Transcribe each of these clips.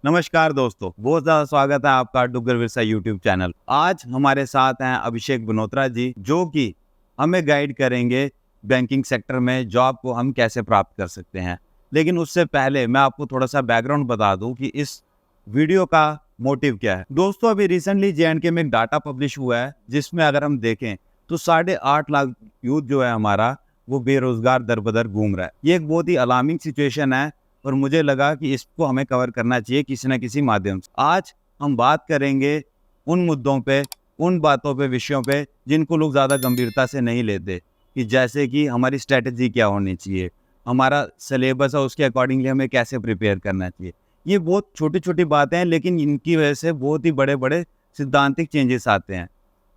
नमस्कार दोस्तों, बहुत ज़्यादा स्वागत है आपका डुग्गर विरसा यूट्यूब चैनल। आज हमारे साथ हैं अभिषेक बनोत्रा जी, जो कि हमें गाइड करेंगे बैंकिंग सेक्टर में जॉब को हम कैसे प्राप्त कर सकते हैं। लेकिन उससे पहले मैं आपको थोड़ा-सा बैकग्राउंड बता दूँ कि इस वीडियो का मोटिव क्या है। दोस्तों, अभी रिसेंटली जे.एंड.के में एक डाटा पब्लिश हुआ है, जिसमें अगर हम देखें तो 8.5 लाख यूथ जो है हमारा, वो बेरोज़गार दर-बदर घूम रहा है। ये एक बहुत ही अलार्मिंग सिचुएशन है और मुझे लगा कि इसको हमें कवर करना चाहिए किसी न किसी माध्यम से। आज हम बात करेंगे उन मुद्दों पे, उन बातों पे, विषयों पे जिनको लोग ज़्यादा गंभीरता से नहीं लेते, कि जैसे कि हमारी स्ट्रैटेजी क्या होनी चाहिए, हमारा सिलेबस है उसके अकॉर्डिंगली हमें कैसे प्रिपेयर करना चाहिए। ये बहुत छोटी-छोटी बातें हैं, लेकिन इनकी वजह से बहुत ही बड़े-बड़े सिद्धांतिक चेंजेस आते हैं।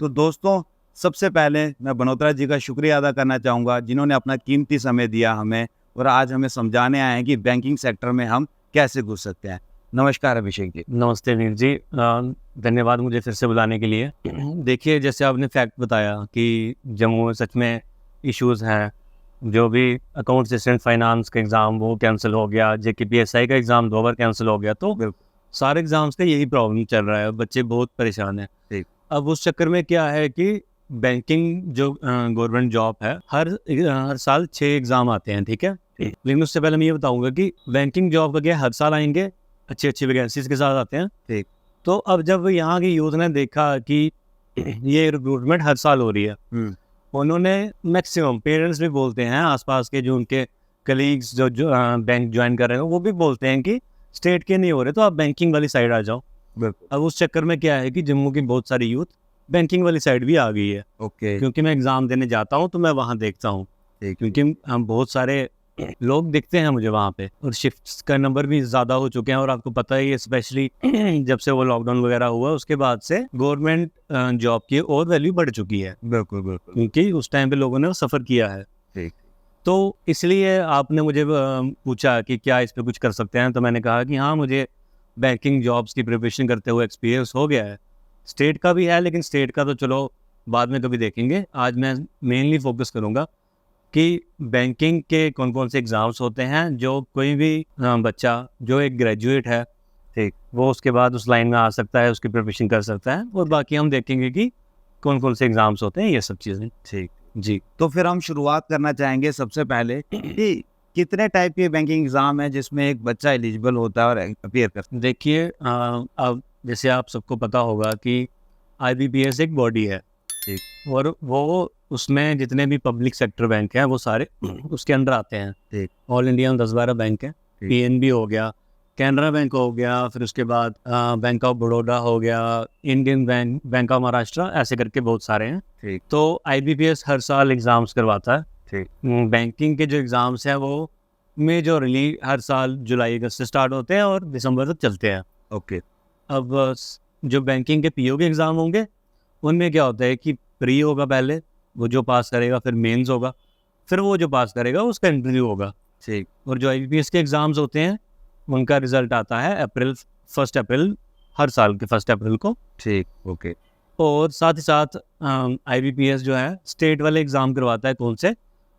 तो दोस्तों, सबसे पहले मैं बनोत्रा जी का शुक्रिया अदा करना चाहूँगा, जिन्होंने अपना कीमती समय दिया हमें और आज हमें समझाने आए हैं कि बैंकिंग सेक्टर में हम कैसे घुस सकते हैं। नमस्कार अभिषेक जी। नमस्ते नीर जी, धन्यवाद मुझे फिर से बुलाने के लिए। देखिए, जैसे आपने फैक्ट बताया कि जम्मू में सच में इश्यूज़ हैं। जो भी अकाउंट असिस्टेंट फाइनेंस का एग्ज़ाम वो कैंसिल हो गया, जेकेपीएसआई का एग्ज़ाम 2 बार कैंसिल हो गया, तो सारे एग्ज़ाम्स का यही प्रॉब्लम चल रहा है, बच्चे बहुत परेशान हैं। ठीक। अब उस चक्कर में क्या है कि बैंकिंग जो गवर्नमेंट जॉब है, हर साल 6 एग्ज़ाम आते हैं, ठीक है? लेकिन उससे पहले मैं ये बताऊँगा कि बैंकिंग जॉब का क्या हर साल आएँगे, अच्छी-अच्छी वैकेंसीज़ के साथ आते हैं। ठीक। तो अब जब यहाँ की यूथ ने देखा कि ये रिक्रूटमेंट हर साल हो रही है, उन्होंने मैक्सिमम पेरेंट्स भी बोलते हैं, आसपास के जो उनके कलीग्स जो बैंक ज्वाइन कर रहे हैं, वो भी बोलते हैं कि स्टेट के नहीं हो रहे तो आप बैंकिंग वाली साइड आ जाओ। अब उस चक्कर में क्या है कि जम्मू की बहुत सारी यूथ बैंकिंग वाली साइड भी आ गई है। ओके। क्योंकि मैं एग्ज़ाम देने जाता हूँ तो मैं वहाँ देखता हूँ, क्योंकि हम बहुत सारे लोग दिखते हैं मुझे वहाँ पे, और शिफ्ट्स का नंबर भी ज़्यादा हो चुके हैं। और आपको पता ही है, स्पेशली जब से वो लॉकडाउन वगैरह हुआ उसके बाद से गवर्नमेंट जॉब की और वैल्यू बढ़ चुकी है, बिल्कुल। क्योंकि उस टाइम पे लोगों ने सफ़र किया है। ठीक। तो इसलिए आपने मुझे पूछा कि क्या इस पे कुछ कर सकते हैं, तो मैंने कहा कि हाँ, मुझे बैंकिंग जॉब्स की प्रिपरेशन करते हुए एक्सपीरियंस हो गया है। स्टेट का भी है, लेकिन स्टेट का तो चलो बाद में कभी देखेंगे। आज मैं मेनली फोकस करूँगा कि बैंकिंग के कौन कौन से एग्ज़ाम्स होते हैं, जो कोई भी बच्चा जो एक ग्रेजुएट है, ठीक। वो उसके बाद उस लाइन में आ सकता है, उसकी प्रिपरेशन कर सकता है। और बाकी हम देखेंगे कि कौन कौन से एग्ज़ाम्स होते हैं, ये सब चीज़ें। ठीक। जी। तो फिर हम शुरुआत करना चाहेंगे सबसे पहले कि कितने टाइप के बैंकिंग एग्जाम है जिसमें एक बच्चा एलिजिबल होता है और अपीयर कर सकता देखिए, अब जैसे आप सबको पता होगा कि आईबीपीएस एक बॉडी है, ठीक। और वो उसमें जितने भी पब्लिक सेक्टर बैंक हैं वो सारे उसके अंदर आते हैं। ठीक। ऑल इंडिया में 10-12 बैंक हैं। ठीक। पीएनबी हो गया, कैनरा बैंक हो गया, फिर उसके बाद बैंक ऑफ बड़ौदा हो गया, Indian bank, bank of Maharashtra, ऐसे करके बहुत सारे हैं। ठीक। तो आईबीपीएस हर साल एग्ज़ाम्स करवाता है। ठीक। बैंकिंग के जो एग्ज़ाम्स हैं वो मेजरली हर साल जुलाई अगस्त से स्टार्ट होते हैं और दिसंबर तक चलते हैं। ओके। अब जो बैंकिंग के पीओ के एग्ज़ाम होंगे, उनमें क्या होता है कि प्री होगा पहले, वो जो पास करेगा, फिर मेंस होगा, फिर वो जो पास करेगा उसका इंटरव्यू होगा। ठीक। और जो आईबीपीएस के एग्ज़ाम्स होते हैं, उनका रिज़ल्ट आता है 1 अप्रैल, हर साल के 1 अप्रैल को। ठीक। ओके। और साथ ही साथ आईबीपीएस जो है स्टेट वाले एग्ज़ाम करवाता है, कौन से,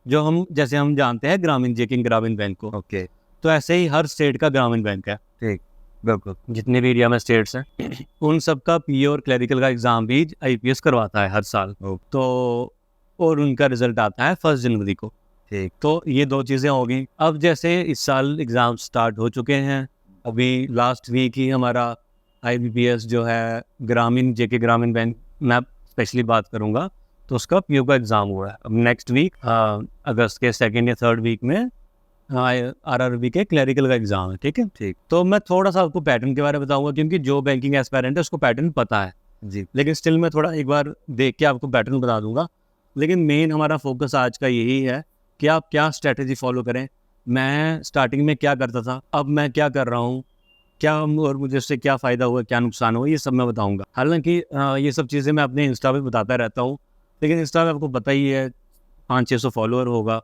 जो हम जैसे हम जानते हैं ग्रामीण जेकिंग ग्रामीण बैंक को। ओके। तो ऐसे ही हर स्टेट का ग्रामीण बैंक है। ठीक। बिल्कुल। जितने भी एरिया में स्टेट्स हैं उन सब का पीओ और क्लरिकल का एग्ज़ाम भी आईपीएस करवाता है हर साल। तो और उनका रिजल्ट आता है 1 जनवरी को। ठीक। तो ये 2 चीज़ें हो गई। अब जैसे इस साल एग्ज़ाम स्टार्ट हो चुके हैं, अभी लास्ट वीक ही हमारा आईबीपीएस जो है ग्रामीण जेके ग्रामीण बैंक, मैं स्पेशली बात करूँगा, तो उसका पीओ का एग्ज़ाम हुआ है। अब नेक्स्ट वीक अगस्त के 2nd या 3rd वीक में आरआरबी के क्लरिकल का एग्ज़ाम है। ठीक है। ठीक। तो मैं थोड़ा सा आपको पैटर्न के बारे में बताऊंगा, क्योंकि जो बैंकिंग एस्पायरेंट है उसको पैटर्न पता है, जी। लेकिन स्टिल मैं थोड़ा एक बार देख के आपको पैटर्न बता दूंगा। लेकिन मेन हमारा फोकस आज का यही है कि आप क्या स्ट्रैटेजी फॉलो करें। मैं स्टार्टिंग में क्या करता था, अब मैं क्या कर रहा हूँ, क्या और मुझे उससे क्या फ़ायदा हुआ, क्या नुकसान हुआ, ये सब मैं बताऊँगा। हालांकि ये सब चीज़ें मैं अपने इंस्टा पे बताता रहता हूँ, लेकिन इंस्टा पे आपको पता ही है 500-600 फॉलोअर होगा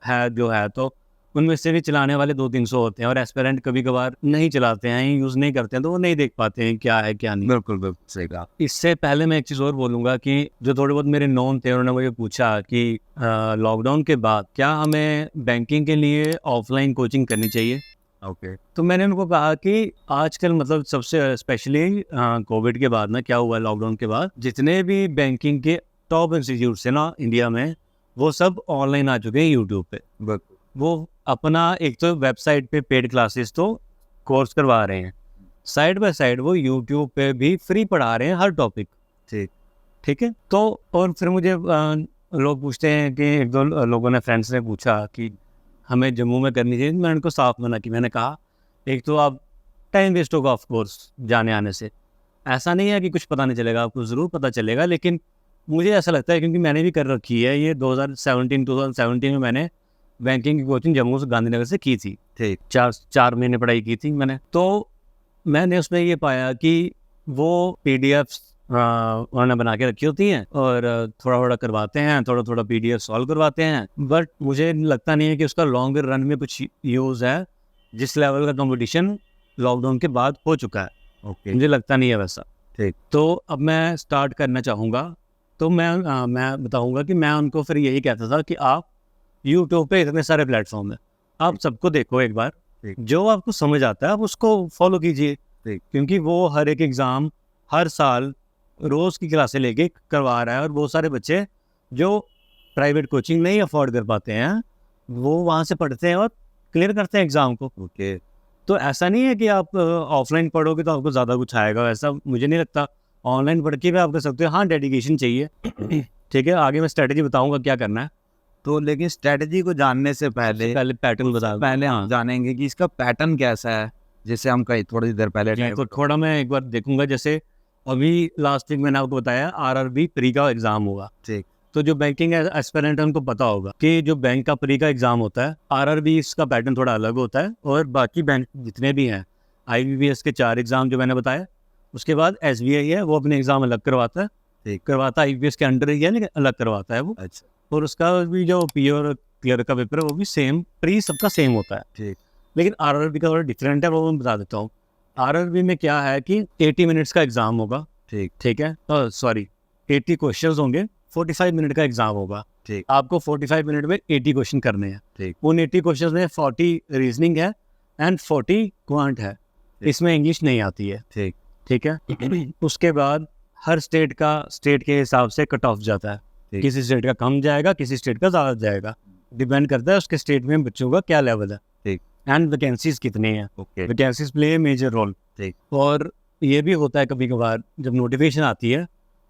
है जो है, तो उनमें से भी चलाने वाले 200-300 होते हैं, और एस्पिरेंट कभी कभार नहीं चलाते हैं, यूज़ नहीं करते हैं, तो वो नहीं देख पाते हैं क्या है क्या नहीं। बिल्कुल बिल्कुल सही कहा। इससे पहले मैं एक चीज़ और बोलूँगा कि जो थोड़े बहुत मेरे नॉन थे, उन्होंने मुझे पूछा कि लॉकडाउन के बाद क्या हमें बैंकिंग के लिए ऑफलाइन कोचिंग करनी चाहिए। ओके। तो मैंने उनको कहा कि आजकल मतलब सबसे स्पेशली कोविड के बाद ना क्या हुआ, लॉकडाउन के बाद जितने भी बैंकिंग के टॉप इंस्टीट्यूट्स हैं ना इंडिया में, वो सब ऑनलाइन आ चुके हैं यूट्यूब पे। बिल्कुल। वो अपना एक तो वेबसाइट पे पेड क्लासेस तो कोर्स करवा रहे हैं, साइड बाय साइड वो यूट्यूब पे भी फ्री पढ़ा रहे हैं हर टॉपिक। ठीक। ठीक है। तो और फिर मुझे लोग पूछते हैं कि एक दो लोगों ने, फ्रेंड्स ने पूछा कि हमें जम्मू में करनी चाहिए। मैंने उनको साफ मना की। मैंने कहा एक तो आप टाइम वेस्ट होगा ऑफ कोर्स जाने आने से, ऐसा नहीं है कि कुछ पता नहीं चलेगा, आपको ज़रूर पता चलेगा, लेकिन मुझे ऐसा लगता है क्योंकि मैंने भी कर रखी है ये 2017 में मैंने बैंकिंग की कोचिंग जम्मू से गांधीनगर से की थी। ठीक। 4 महीने पढ़ाई की थी मैंने। तो मैंने उसमें ये पाया कि वो पीडीएफ्स उन्होंने बना के रखी होती हैं और थोड़ा थोड़ा करवाते हैं, थोड़ा थोड़ा पीडीएफ सॉल्व करवाते हैं, बट मुझे लगता नहीं है कि उसका लॉन्गर रन में कुछ यूज़ है। जिस लेवल का कंपटीशन लॉकडाउन के बाद हो चुका है, ओके। मुझे लगता नहीं है वैसा। ठीक। तो अब मैं स्टार्ट करना चाहूँगा, तो मैं बताऊँगा कि मैं उनको फिर यही कहता था कि आप यूट्यूब पे इतने सारे प्लेटफॉर्म हैं, आप सबको देखो एक बार, ठीक। जो आपको समझ आता है आप उसको फॉलो कीजिए। ठीक। क्योंकि वो हर एक एग्ज़ाम हर साल रोज़ की क्लासें लेके करवा रहा है, और बहुत सारे बच्चे जो प्राइवेट कोचिंग नहीं अफोर्ड कर पाते हैं वो वहाँ से पढ़ते हैं और क्लियर करते हैं एग्ज़ाम को। ओके। तो ऐसा नहीं है कि आप ऑफलाइन पढ़ोगे तो आपको ज़्यादा कुछ आएगा, ऐसा मुझे नहीं लगता। ऑनलाइन पढ़ के भी आप कर सकते हो, हाँ डेडिकेशन चाहिए। ठीक है, आगे मैं स्ट्रेटजी बताऊंगा क्या करना है। तो लेकिन स्ट्रेटजी को जानने से पहले पैटर्न बता पहले हम जानेंगे कि इसका पैटर्न कैसा है, जैसे हम कहीं थोड़ी देर पहले तो थोड़ा मैं एक बार देखूंगा। जैसे अभी लास्ट वीक मैंने आपको बताया आरआरबी प्री का एग्जाम होगा। ठीक। तो जो बैंकिंग एस्पिरेंट है उनको पता होगा कि जो बैंक का प्री का एग्जाम होता है, आरआरबी इसका पैटर्न थोड़ा अलग होता है। और बाकी बैंक जितने भी हैं, आईबीपीएस के 4 एग्जाम जो मैंने बताया, उसके बाद एसबीआई है वो अपने एग्जाम अलग करवाता है। ठीक। करवाता आईबीपीएस के अंडर ही है लेकिन अलग करवाता है वो। अच्छा। और उसका भी जो पी और क्लियर का पेपर है वो भी सेम, प्री सबका सेम होता है। ठीक। लेकिन आरआरबी का थोड़ा डिफरेंट है, वो मैं बता देता हूँ। आरआरबी में क्या है कि 80 मिनट्स का एग्जाम होगा। ठीक। ठीक है, सॉरी 80 क्वेश्चंस होंगे, 45 मिनट का एग्जाम होगा। ठीक। आपको 45 मिनट में 80 क्वेश्चन करने हैं। ठीक। उन 80 क्वेश्चंस में 40 रीजनिंग है एंड 40 क्वांट है। इसमें इंग्लिश नहीं आती है। ठीक। ठीक है। उसके बाद हर स्टेट के हिसाब से कट ऑफ जाता है। ठीक। किसी स्टेट का कम जाएगा, किसी स्टेट का ज़्यादा जाएगा, डिपेंड करता है उसके स्टेट में बच्चों का क्या लेवल है। ठीक। एंड वैकेंसीज कितनी हैं। Okay. Vacancies play a major role. ठीक। और ये भी होता है कभी कभार जब नोटिफिकेशन आती है,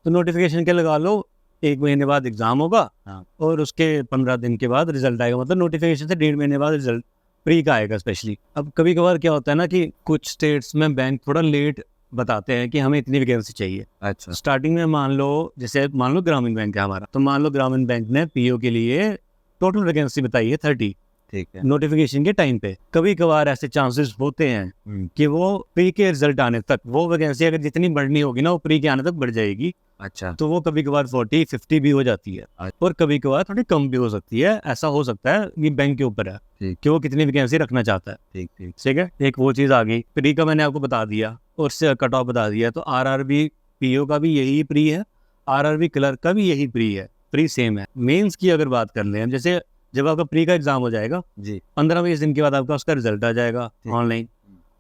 तो नोटिफिकेशन के लगा लो 1 महीने बाद एग्जाम होगा। हाँ। और उसके 15 दिन के बाद रिजल्ट आएगा, मतलब नोटिफिकेशन से 1.5 महीने बाद रिजल्ट प्री का आएगा स्पेशली। अब कभी कभार क्या होता है ना कि कुछ स्टेट्स में बैंक थोड़ा लेट बताते हैं कि हमें इतनी वैकेंसी चाहिए। अच्छा। स्टार्टिंग में मान लो ग्रामीण बैंक है हमारा, तो मान लो ग्रामीण बैंक ने पीओ के लिए टोटल वैकेंसी बताई है 30 ठीक है। नोटिफिकेशन के टाइम पे। कभी कभार ऐसे चांसेस होते हैं कि वो प्री के रिजल्ट आने तक वो वैकेंसी अगर जितनी बढ़नी होगी ना वो प्री के आने तक बढ़ जाएगी। अच्छा। तो वो कभी कभार 40-50 भी हो जाती है, और कभी कभार थोड़ी कम भी हो सकती है। ऐसा हो सकता है, ये बैंक के ऊपर है ठीक। कि वो कितनी वैकेंसी रखना चाहता है। ठीक। ठीक। ठीक है, एक वो चीज़ आ गई। प्री का मैंने आपको बता दिया और से कट ऑफ बता दिया। तो आरआरबी पीओ का भी यही प्री है, आरआरबी क्लर्क का भी यही प्री है, प्री सेम है। मेंस की अगर बात कर लें, जैसे जब आपका प्री का एग्जाम हो जाएगा जी। 15-20 दिन के बाद आपका उसका रिजल्ट आ जाएगा ऑनलाइन,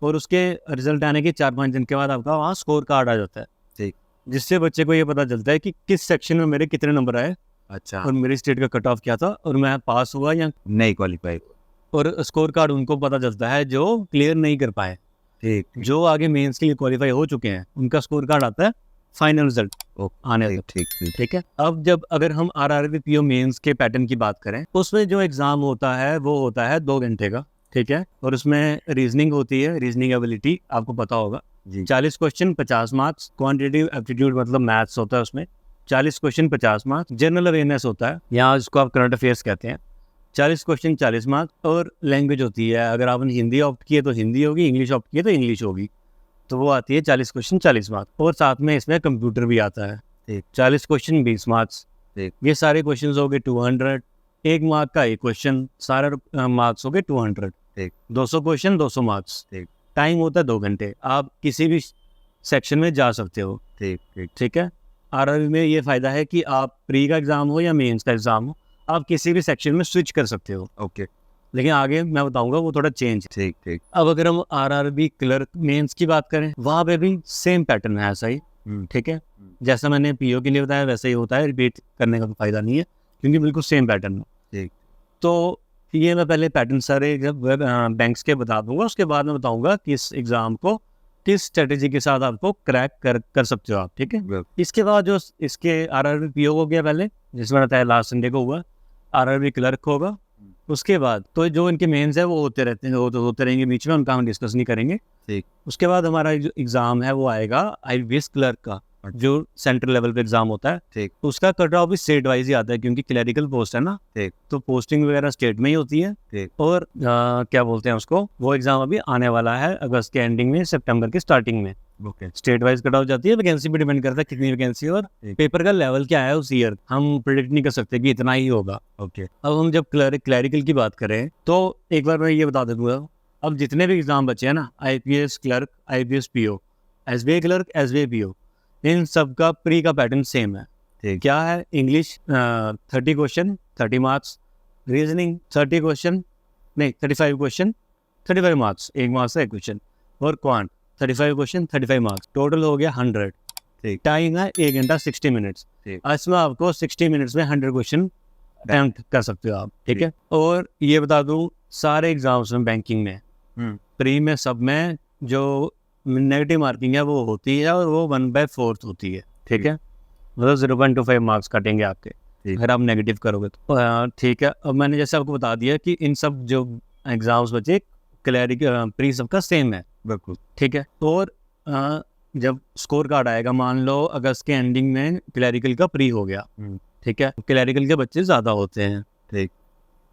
और उसके रिजल्ट आने के 4-5 दिन के बाद आपका वहाँ स्कोर कार्ड आ जाता है। ठीक। जिससे बच्चे को ये पता चलता है कि किस सेक्शन में मेरे कितने नंबर आए अच्छा। और मेरी स्टेट का कट ऑफ क्या था और मैं पास हुआ या नहीं क्वालिफाई। और स्कोर कार्ड उनको पता चलता है जो क्लियर नहीं कर पाए। ठीक। जो आगे मेंस के लिए क्वालिफाई हो चुके हैं उनका स्कोर कार्ड आता है फाइनल रिजल्ट आने तक। ठीक। ठीक। ठीक है। अब जब अगर हम आरआरबी पीओ मेंस के पैटर्न की बात करें, उसमें जो एग्जाम होता है वो होता है 2 घंटे का। ठीक है, और उसमें रीजनिंग होती है, रीजनिंग एबिलिटी आपको पता होगा। 40 क्वेश्चन 50 मार्क्स, क्वांटिटेटिव एप्टीट्यूड मतलब मैथ्स होता है उसमें 40 क्वेश्चन 50 मार्क्स, जनरल अवेयरनेस होता है, यहाँ इसको आप करंट अफेयर्स कहते हैं, 40 क्वेश्चन 40 मार्क्स। और लैंग्वेज होती है, अगर आपने हिंदी ऑप्ट किए तो हिंदी होगी, इंग्लिश ऑप्ट किए तो इंग्लिश होगी, तो वो आती है 40 क्वेश्चन 40 मार्क्स। और साथ में इसमें कंप्यूटर भी आता है। 40 क्वेश्चन 20 मार्क्स। ये सारे क्वेश्चन हो गए 200, 1 मार्क का एक क्वेश्चन, सारे मार्क्स हो गए 200। 200 क्वेश्चन 200 मार्क्स। टाइम होता है 2 घंटे। आप किसी भी सेक्शन में जा सकते हो। ठीक है। आरआरबी में ये फ़ायदा है कि आप प्री का एग्ज़ाम हो या मेंस का एग्ज़ाम हो, आप किसी भी सेक्शन में स्विच कर सकते हो। ओके। लेकिन आगे मैं बताऊंगा वो थोड़ा चेंज। ठीक ठीक। अब अगर हम आरआरबी क्लर्क मेंस की बात करें, वहाँ पे भी सेम पैटर्न है ऐसा ही, ठीक है। जैसा मैंने पीओ के लिए बताया वैसा ही होता है, रिपीट करने का फायदा नहीं है क्योंकि बिल्कुल सेम पैटर्न है। ठीक। तो ये मैं पहले पैटर्न सारे जब बैंक्स के बता दूंगा, उसके बाद मैं बताऊंगा किस एग्जाम को किस स्ट्रेटेजी के साथ आपको क्रैक कर सकते हो आप, ठीक है। इसके बाद जो इसके आरआरबी पीओ हो गया पहले, जिसमें बताया लास्ट संडे को हुआ, आरआरबी क्लर्क होगा। उसके बाद तो जो इनके मेंस है वो होते रहते हैं, होते रहेंगे बीच में, उनका हम डिस्कस नहीं करेंगे। ठीक। उसके बाद हमारा जो एग्जाम है वो आएगा आईबीएस क्लर्क का, जो सेंट्रल लेवल पे एग्जाम होता है। ठीक। उसका कट ऑफ भी स्टेट वाइज ही आता है क्योंकि क्लरिकल पोस्ट है ना। ठीक। तो पोस्टिंग वगैरह स्टेट में ही होती है। ठीक। और क्या बोलते हैं उसको, वो एग्जाम अभी आने वाला है अगस्त के एंडिंग में, सितंबर की स्टार्टिंग में। Okay. State wise cut off जाती है, वैकेंसी पे डिपेंड करता है कितनी वैकेंसी और पेपर का लेवल क्या है उस ईयर, हम प्रेडिक्ट नहीं कर सकते कि इतना ही होगा। ओके। अब हम जब क्लरिकल की बात करें तो एक बार मैं ये बता दूंगा, अब जितने भी एग्जाम बचे हैं ना, IPS clerk, IPS PO, SBI clerk, SBI PO, इन सब का प्री का पैटर्न सेम है। क्या है, English 30 question 30 marks, reasoning 30 question नहीं 35 क्वेश्चन 35 मार्क्स, 1 मार्क्स का 1 क्वेश्चन, और क्वांट 35 क्वेश्चन 35 मार्क्स, टोटल हो गया 100। ठीक। टाइम है 1 घंटा 60 मिनट्स। इसमें आपको 60 मिनट्स में 100 क्वेश्चन अटेम्प्ट कर सकते हो आप, ठीक है। और ये बता दूं, सारे एग्जाम्स में बैंकिंग में प्री में सब में जो नेगेटिव मार्किंग है वो होती है और वो 1/4 होती है, ठीक है। मतलब 0.25 मार्क्स कटेंगे आपके अगर आप नेगेटिव करोगे तो, ठीक है। अब मैंने जैसे आपको बता दिया कि इन सब जो एग्जाम्स बचे क्लरिकल प्री सबका सेम है, बिल्कुल, ठीक है। और जब स्कोर कार्ड आएगा, मान लो अगस्त के एंडिंग में क्लरिकल का प्री हो गया, ठीक है, क्लरिकल के बच्चे ज़्यादा होते हैं, ठीक।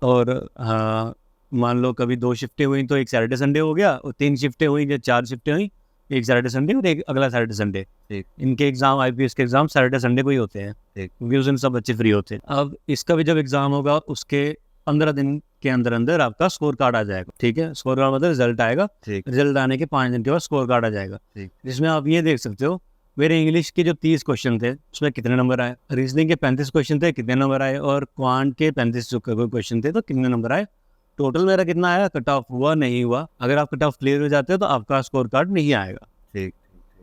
और मान लो कभी 2 शिफ्टें हुई तो एक सैटरडे संडे हो गया, और 3 शिफ्टें हुई या 4 शिफ्टें हुई, एक सैटरडे संडे और एक अगला सैटरडे संडे। इनके एग्जाम आईपीएस के एग्जाम सैटरडे संडे को ही होते हैं क्योंकि उस दिन सब बच्चे फ्री होते हैं। अब इसका भी जब एग्जाम होगा उसके 15 दिन के अंदर अंदर आपका स्कोर कार्ड आ जाएगा, ठीक है। स्कोर कार्ड मतलब रिजल्ट आएगा, रिजल्ट आने के 5 दिन के बाद स्कोर कार्ड आ जाएगा, जिसमें आप ये देख सकते हो मेरे इंग्लिश के जो 30 क्वेश्चन थे उसमें कितने नंबर आए, रीजनिंग के 35 क्वेश्चन थे कितने नंबर आए, और क्वांट के 35 जो क्वेश्चन थे तो कितने नंबर आए। टोटल मेरा कितना आया, कट ऑफ हुआ नहीं हुआ। अगर आप कट ऑफ क्लियर हो जाते हो तो आपका स्कोर कार्ड नहीं आएगा, ठीक।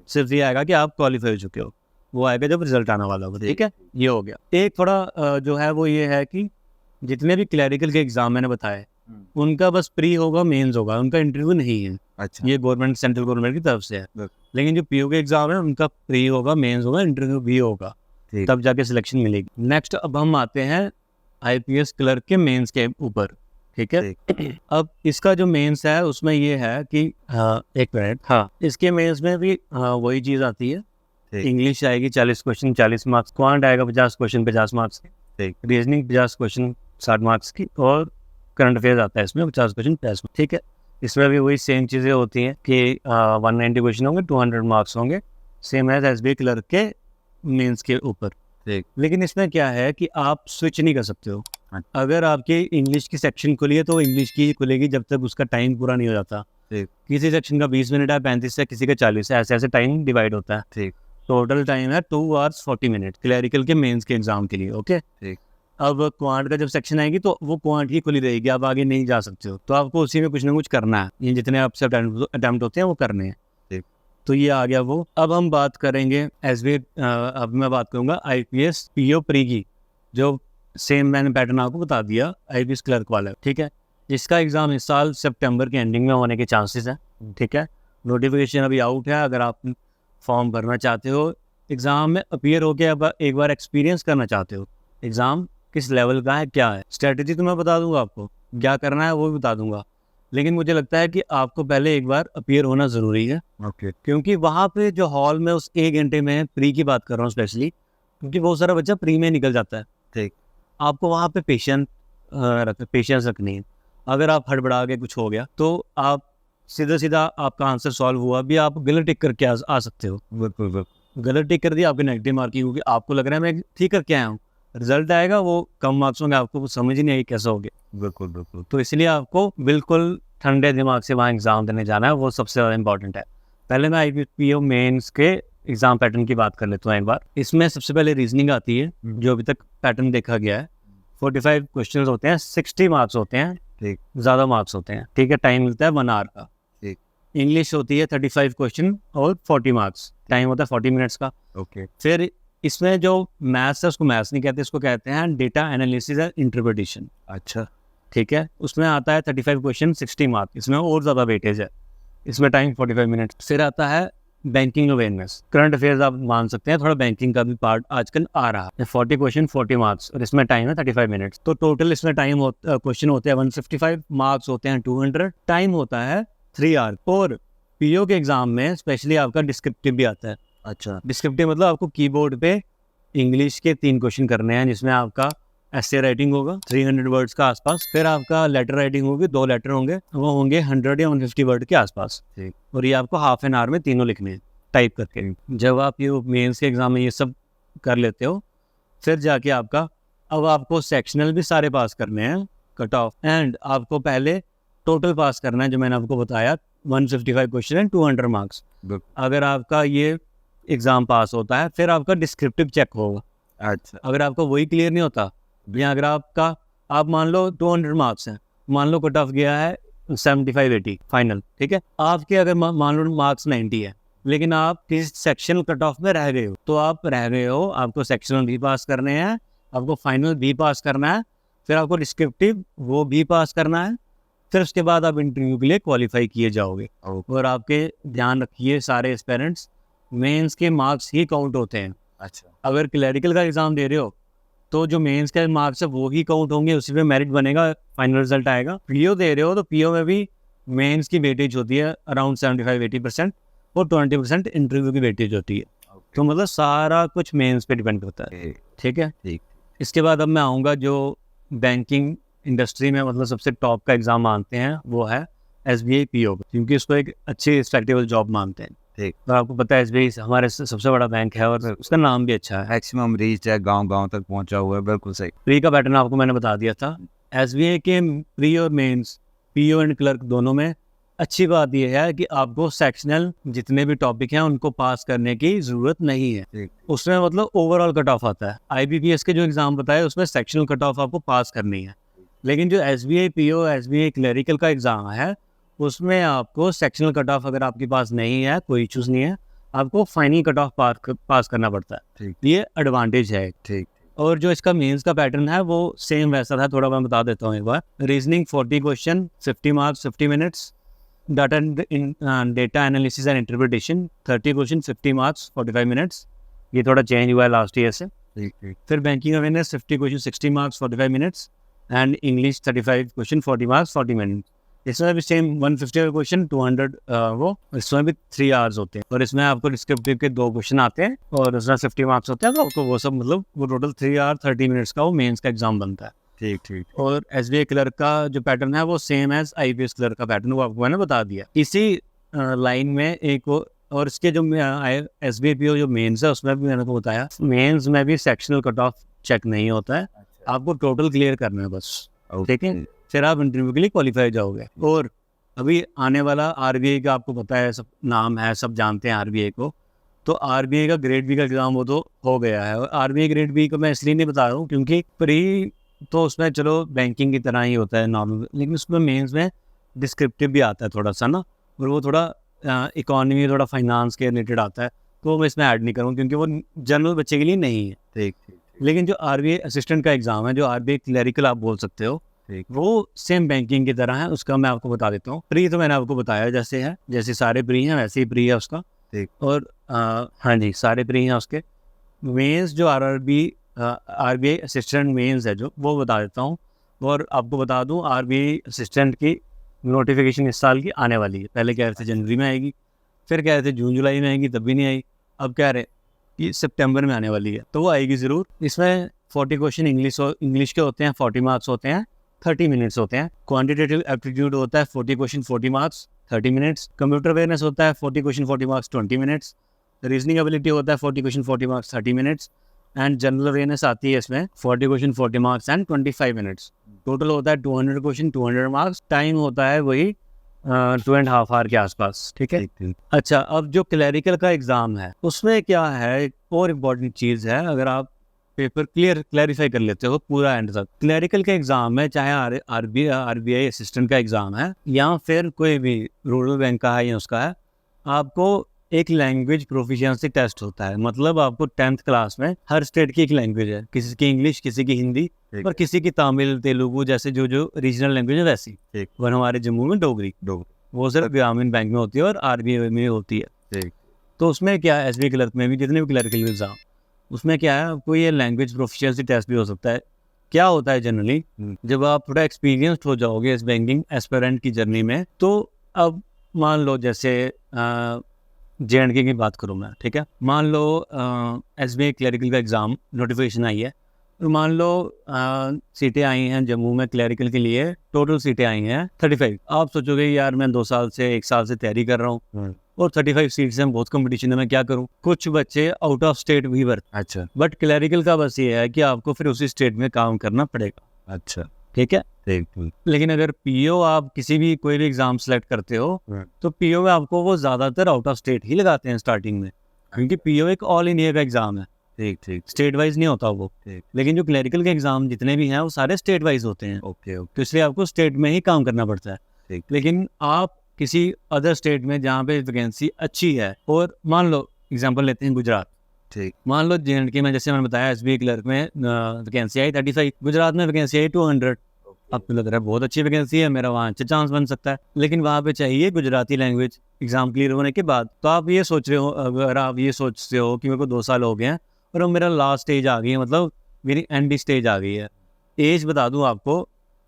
सिर्फ ये आएगा कि आप क्वालिफाई हो चुके हो, वो आएगा जब रिजल्ट आने वाला होगा, ठीक है। ये हो गया। एक थोड़ा जो है वो ये है कि जितने भी क्लरिकल के एग्जाम मैंने बताए उनका बस प्री होगा, मेंस होगा, उनका इंटरव्यू नहीं है। अच्छा। ये गवर्नमेंट सेंट्रल गवर्नमेंट की तरफ से है, लेकिन जो पीओ के एग्जाम है उनका प्री होगा, मेंस होगा, इंटरव्यू भी होगा, तब जाके सिलेक्शन मिलेगी। नेक्स्ट अब हम आते हैं आईपीएस क्लर्क के मेंस के ऊपर, ठीक है। अब इसका जो मेंस है उसमें ये है कि एक मिनट, हाँ, इसके मेंस में भी वही चीज़ आती है। इंग्लिश आएगी 40 क्वेश्चन 40 मार्क्स, क्वांट आएगा 50 क्वेश्चन 50 मार्क्स की, रीजनिंग 50 क्वेश्चन 60 मार्क्स की, और करंट अफेयर्स आता है इसमें 50 क्वेश्चन 50, ठीक है। इसमें भी वही सेम चीज़ें होती हैं कि 190 क्वेश्चन होंगे, 200 मार्क्स होंगे, सेम एज एसबीआई क्लर्क के मेंस के ऊपर। लेकिन इसमें क्या है कि आप स्विच नहीं कर सकते हो। अगर आपकी इंग्लिश की सेक्शन खुली है तो इंग्लिश की ही खुलेगी जब तक उसका टाइम पूरा नहीं हो जाता। किसी सेक्शन का 20 मिनट है, 35 है, किसी का 40 है, ऐसे ऐसे टाइम डिवाइड होता है। टोटल टाइम है 2 hours 40 मिनट क्लरिकल के मेंस के एग्जाम के लिए, ओके। अब क्वांट का जब सेक्शन आएगी तो वो क्वांट ही खुली रहेगी, आप आगे नहीं जा सकते हो, तो आपको उसी में कुछ ना कुछ करना है। ये जितने आपसे अटेम्प्ट होते हैं वो करने हैं, तो ये आ गया वो। अब हम बात करेंगे अब मैं बात करूंगा आईपीएस पीओ प्री की, जो सेम मैंने पैटर्न आपको बता दिया आईपीएस क्लर्क वाला, ठीक है। जिसका एग्जाम इस साल सितंबर के एंडिंग में होने के चांसेस हैं, ठीक है। नोटिफिकेशन अभी आउट है, अगर आप फॉर्म भरना चाहते हो, एग्जाम में अपीयर होके अब एक बार एक्सपीरियंस करना चाहते हो, एग्जाम किस लेवल का है, क्या है, स्ट्रेटजी तो मैं बता दूंगा आपको, क्या करना है वो भी बता दूंगा। लेकिन मुझे लगता है कि आपको पहले एक बार अपीयर होना ज़रूरी है, क्योंकि वहाँ पे जो हॉल में उस 1 घंटे में प्री की बात कर रहा हूँ स्पेशली, क्योंकि बहुत सारा बच्चा प्री में निकल जाता है, ठीक। आपको वहाँ पे पेशेंस रखनी है। अगर आप हड़बड़ा के कुछ हो गया तो आप सीधा आपका आंसर सॉल्व हुआ भी, आप गलत टिक करके आ सकते हो। बिल्कुल गलत टिक कर दिया, आपकी नेगेटिव मार्किंग होगी, आपको लग रहा है मैं ठीक करके आया हूँ, रिजल्ट आएगा वो कम मार्क्स होंगे, आपको समझ ही नहीं आएगी कैसा हो गया। बिल्कुल। तो इसलिए आपको बिल्कुल ठंडे दिमाग से वहाँ एग्जाम देने जाना है, वो सबसे ज़्यादा इंपॉर्टेंट है। पहले मैं आईपीओ मेंस के एग्जाम पैटर्न की बात कर लेता हूँ एक बार। इसमें सबसे पहले रीजनिंग आती है, जो अभी तक पैटर्न देखा गया है। 45 क्वेश्चन होते हैं, 60 मार्क्स होते हैं, ठीक। ज़्यादा मार्क्स होते हैं, ठीक है। टाइम मिलता है 1 आवर का। ठीक। इंग्लिश होती है 35 क्वेश्चन और 40 मार्क्स, टाइम होता है 40 मिनट्स का। ओके। फिर इसमें जो मैथ्स है उसको मैथ्स नहीं कहते, इसको कहते हैं डेटा एनालिसिस एंड इंटरप्रिटेशन, अच्छा। ठीक है। उसमें आता है 35 क्वेश्चन 60 मार्क्स, इसमें और ज़्यादा वेटेज है, इसमें टाइम 45 मिनट। फिर आता है बैंकिंग अवेयरनेस, करंट अफेयर्स आप मान सकते हैं, थोड़ा बैंकिंग का भी पार्ट आजकल आ रहा है। 40 क्वेश्चन 40 मार्क्स और इसमें टाइम है 35 मिनट्स। तो टोटल इसमें टाइम क्वेश्चन होते हैं 155, मार्क्स होते हैं 200, टाइम होता है 3 आवर। और पीओ के एग्जाम में स्पेशली आपका डिस्क्रिप्टिव भी आता है। अच्छा। डिस्क्रिप्टिव मतलब आपको कीबोर्ड पे इंग्लिश के 3 क्वेश्चन करने हैं, जिसमें आपका एसे राइटिंग होगा 300 वर्ड्स का आसपास, फिर आपका लेटर राइटिंग होगी, 2 लेटर होंगे, वो होंगे 100 या 150 वर्ड के आसपास। ठीक। और ये आपको हाफ एन आवर में तीनों लिखने हैं टाइप करके। जब आप ये मेंस के एग्जाम में ये सब कर लेते हो, फिर जाके अब आपको सेक्शनल भी सारे पास करने हैं, कट ऑफ, एंड आपको पहले टोटल पास करना है, जो मैंने आपको बताया 155 क्वेश्चन एंड 200 मार्क्स। अगर आपका ये एग्ज़ाम पास होता है, फिर आपका डिस्क्रिप्टिव चेक होगा। अच्छा। अगर आपका वही क्लियर नहीं होता, या अगर आप मान लो 200 मार्क्स हैं, मान लो कट ऑफ गया है 75-80 फाइनल, ठीक है। आपके अगर मान लो मार्क्स 90 है, लेकिन आप किस सेक्शन कट ऑफ में रह गए हो, तो आप रह गए हो, आपको सेक्शनल भी पास करने हैं, आपको फाइनल भी पास करना है, फिर आपको डिस्क्रिप्टिव वो भी पास करना है, फिर उसके बाद आप इंटरव्यू के लिए क्वालिफाई किए जाओगे। और आपके ध्यान रखिए सारे एस्पिरेंट्स, मेंस के मार्क्स ही काउंट होते हैं। अच्छा। अगर क्लरिकल का एग्जाम दे रहे हो तो जो मेंस के मार्क्स है वो ही काउंट होंगे, उसी पे मेरिट बनेगा, फाइनल रिजल्ट आएगा। पीओ दे रहे हो तो पीओ में भी मेंस की वेटेज होती है अराउंड 75-80% और 20% इंटरव्यू की वेटेज होती है। तो मतलब सारा कुछ मेंस पे डिपेंड करता है, ठीक है। ठीक। इसके बाद अब मैं आऊँगा जो बैंकिंग इंडस्ट्री में मतलब सबसे टॉप का एग्ज़ाम मानते हैं, वो है SBI PO, क्योंकि उसको एक अच्छी रिस्पेक्टेबल जॉब मानते हैं। ठीक। तो आपको पता है SBI हमारे सबसे बड़ा बैंक है और उसका नाम भी अच्छा है, मैक्सिमम रीच है, गांव-गांव तक पहुंचा हुआ है। बिल्कुल सही। प्री का पैटर्न आपको मैंने बता दिया था। SBI के प्री और मेंस, PO एंड क्लर्क दोनों में अच्छी बात यह है कि आपको सेक्शनल जितने भी टॉपिक हैं उनको पास करने की ज़रूरत नहीं है। ठीक। उसमें मतलब ओवरऑल कट ऑफ आता है। IBPS के जो एग्ज़ाम बताए उसमें सेक्शनल कट ऑफ आपको पास करनी है, लेकिन जो SBI PO SBI क्लरिकल का एग्ज़ाम है उसमें आपको सेक्शनल कट ऑफ अगर आपके पास नहीं है, कोई इशूज़ नहीं है, आपको फाइनल कट ऑफ पास करना पड़ता है। ठीक। ये एडवांटेज है। ठीक। और जो इसका मेंस का पैटर्न है वो सेम वैसा था, थोड़ा मैं बता देता हूँ एक बार। Reasoning 40 question 50 marks 50 minutes, data analysis and interpretation 30 question 50 marks 45 minutes, ये थोड़ा चेंज हुआ है लास्ट ईयर से। ठीक। फिर banking awareness 50 question 60 marks 45 minutes and English 35 question 40 marks 40 minute. इसमें भी सेम 150 क्वेश्चन 200 वो, इसमें भी 3 आवर्स होते हैं। और इसमें आपको डिस्क्रिप्टिव के 2 क्वेश्चन आते हैं और उसमें 50 मार्क्स होते हैं, तो आपको वो सब मतलब वो टोटल 3 आवर 30 मिनट्स का वो मेंस का एग्जाम बनता है। ठीक। ठीक। और SBI क्लर्क का जो पैटर्न है वो सेम एज IPS क्लर्क का पैटर्न, वो आपको मैंने बता दिया। इसी लाइन में एक और इसके जो SBI PO जो मेंस है उसमें भी मैंने को बताया, मेंस में भी सेक्शनल कट ऑफ चेक नहीं होता है, आपको टोटल क्लियर करना है बस, ठीक है। फिर आप इंटरव्यू के लिए क्वालिफाई जाओगे। और अभी आने वाला RBI का आपको पता है, सब नाम है, सब जानते हैं RBI को। तो RBI का ग्रेड बी का एग्ज़ाम वो तो हो गया है, और RBI ग्रेड बी को मैं इसलिए नहीं बता रहा हूँ क्योंकि प्री तो उसमें चलो बैंकिंग की तरह ही होता है नॉर्मल, लेकिन उसमें मेंस में डिस्क्रिप्टिव भी आता है थोड़ा सा ना, और वो थोड़ा इकोनॉमी थोड़ा फाइनेंस के रिलेटेड आता है, तो मैं इसमें ऐड नहीं करूँ क्योंकि वो जनरल बच्चे के लिए नहीं है। ठीक। लेकिन जो RBI असिस्टेंट का एग्ज़ाम है, जो RBI क्लरिकल आप बोल सकते हो, वो सेम बैंकिंग की तरह है, उसका मैं आपको बता देता हूँ। प्री तो मैंने आपको बताया जैसे है, जैसे सारे प्री हैं वैसे ही प्री है उसका। ठीक। और हाँ जी, सारे प्री हैं उसके। मेंस जो RBI असिस्टेंट मेंस है जो, वो बता देता हूँ। और आपको बता दूँ RBI असिस्टेंट की नोटिफिकेशन इस साल की आने वाली है। पहले कह रहे थे जनवरी में आएगी, फिर कह रहे थे जून जुलाई में आएगी, तब भी नहीं आई। अब कह रहे कि सितंबर में आने वाली है, तो वो आएगी ज़रूर। इसमें 40 क्वेश्चन इंग्लिश के होते हैं, 40 मार्क्स होते हैं, 30 मिनट्स होते हैं। क्वांटिटेटिव एप्टीट्यूड होता है 40 question 40 marks 30 minutes. Computer awareness होता है 40 question 40 marks 20 minutes. Reasoning ability होता है 40 question 40 marks 30 minutes. And general awareness आती है इसमें 40 question 40 marks and 25 minutes. Total होता है 200 क्वेश्चन 200 मार्क्स। टाइम होता है वही 2.5 आवर के आसपास, ठीक है। अच्छा, अब जो क्लरिकल का एग्ज़ाम है उसमें क्या है, एक और इम्पॉर्टेंट चीज़ है। अगर आप पेपर क्लैरिफाई कर लेते हो पूरा एंड तक। क्लरिकल का एग्जाम है, चाहे आरबीआई असिस्टेंट का एग्जाम है या फिर कोई भी रूरल बैंक का है या उसका है, आपको एक लैंग्वेज प्रोफिशिएंसी टेस्ट होता है। मतलब आपको 10th क्लास में हर स्टेट की एक लैंग्वेज है, किसी की इंग्लिश, किसी की हिंदी और किसी की तमिल, तेलुगु, जैसे जो रीजनल लैंग्वेज है वैसी। और हमारे जम्मू में डोगरी, वो सिर्फ ग्रामीण बैंक में होती है और आरबीआई में होती है। तो उसमें क्या है, एसबीआई क्लर्क में भी जितने भी क्लरिकल एग्जाम, उसमें क्या है, आपको ये लैंग्वेज प्रोफिशिएंसी टेस्ट भी हो सकता है। क्या होता है जनरली, जब आप थोड़ा एक्सपीरियंस्ड हो जाओगे इस बैंकिंग एस्पिरेंट की जर्नी में, तो अब मान लो जैसे JNK की बात करूँ मैं, ठीक है, मान लो एसबीआई क्लरिकल का एग्ज़ाम नोटिफिकेशन आई है, तो मान लो सीटें आई हैं जम्मू में क्लरिकल के लिए, टोटल सीटें आई हैं 35। आप सोचोगे यार मैं 2 साल से 1 साल से तैयारी कर रहा हूँ और 35 सीट्स हैं, बहुत कंपटीशन है, मैं क्या करूँ। कुछ बच्चे आउट ऑफ स्टेट भी भरते। अच्छा। बट क्लरिकल का बस ये है कि आपको फिर उसी स्टेट में काम करना पड़ेगा। अच्छा, ठीक है। लेकिन अगर पीओ आप किसी भी कोई भी एग्जाम सेलेक्ट करते हो, तो पीओ में आपको वो ज्यादातर आउट ऑफ स्टेट ही लगाते हैं स्टार्टिंग में, क्योंकि पीओ एक ऑल इंडिया का एग्जाम है। ठीक, स्टेट वाइज नहीं होता वो। लेकिन जो क्लरिकल के एग्जाम जितने भी हैं वो सारे स्टेट वाइज होते हैं। तो इसलिए आपको स्टेट में ही काम करना पड़ता है। लेकिन आप किसी अदर स्टेट में जहाँ पे वैकेंसी अच्छी है, और मान लो एग्जाम्पल लेते हैं गुजरात, ठीक, मान लो JNK में जैसे मैंने बताया एसबीआई क्लर्क में वैकेंसी आई 35, गुजरात में वैकेंसी आई 200। आपको लग रहा है बहुत अच्छी वैकेंसी है, मेरा वहाँ अच्छा चांस बन सकता है, लेकिन वहाँ पे चाहिए गुजराती लैंग्वेज एग्जाम क्लियर होने के बाद। तो आप ये सोच रहे हो, अगर आप ये सोचते हो कि मेरे को 2 साल हो गए हैं और अब मेरा लास्ट स्टेज आ गई है, मतलब मेरी एंड स्टेज आ गई है, एज बता दूं आपको,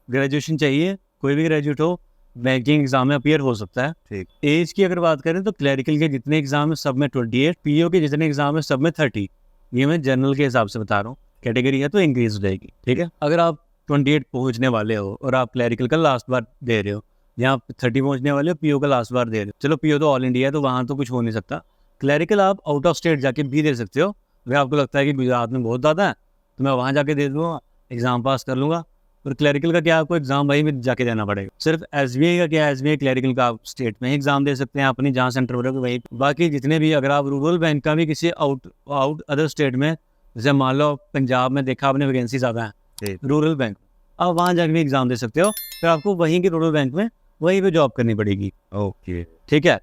ग्रेजुएशन चाहिए, कोई भी ग्रेजुएट हो बैंकिंग एग्जाम में अपीयर हो सकता है। ठीक। एज की अगर बात करें तो क्लरिकल के जितने एग्जाम है सब में 28, पीओ के जितने एग्जाम है सब में 30। ये मैं जनरल के हिसाब से बता रहा हूँ, कैटेगरी है तो इंक्रीज हो जाएगी। ठीक है, अगर आप 28 पहुंचने वाले हो और आप क्लरिकल का लास्ट बार दे रहे हो, या आप 30 पहुंचने वाले हो, पीओ का लास्ट बार दे रहे हो, चलो पीओ तो ऑल इंडिया है तो वहाँ तो कुछ हो नहीं सकता। क्लरिकल आप आउट ऑफ स्टेट जाके भी दे सकते हो। अगर आपको लगता है कि गुजरात में बहुत ज़्यादा है तो मैं वहाँ जाके दे दूँगा, एग्जाम पास कर लूँगा। और क्लरिकल का क्या, आपको एग्जाम वहीं में जाके देना पड़ेगा। सिर्फ एसबीआई का क्या है, एसबीआई क्लरिकल का आप स्टेट में ही एग्जाम दे सकते हैं अपनी जहाँ सेंटर हो वहीं। बाकी जितने भी, अगर आप रूरल बैंक का भी किसी आउट अदर स्टेट में, जैसे मान लो पंजाब में देखा आपने वैकेंसी ज़्यादा है रूरल बैंक, आप वहाँ जाके भी एग्जाम दे सकते हो, फिर आपको वहीं के रूरल बैंक में वहीं पे जॉब करनी पड़ेगी। ओके, ठीक है।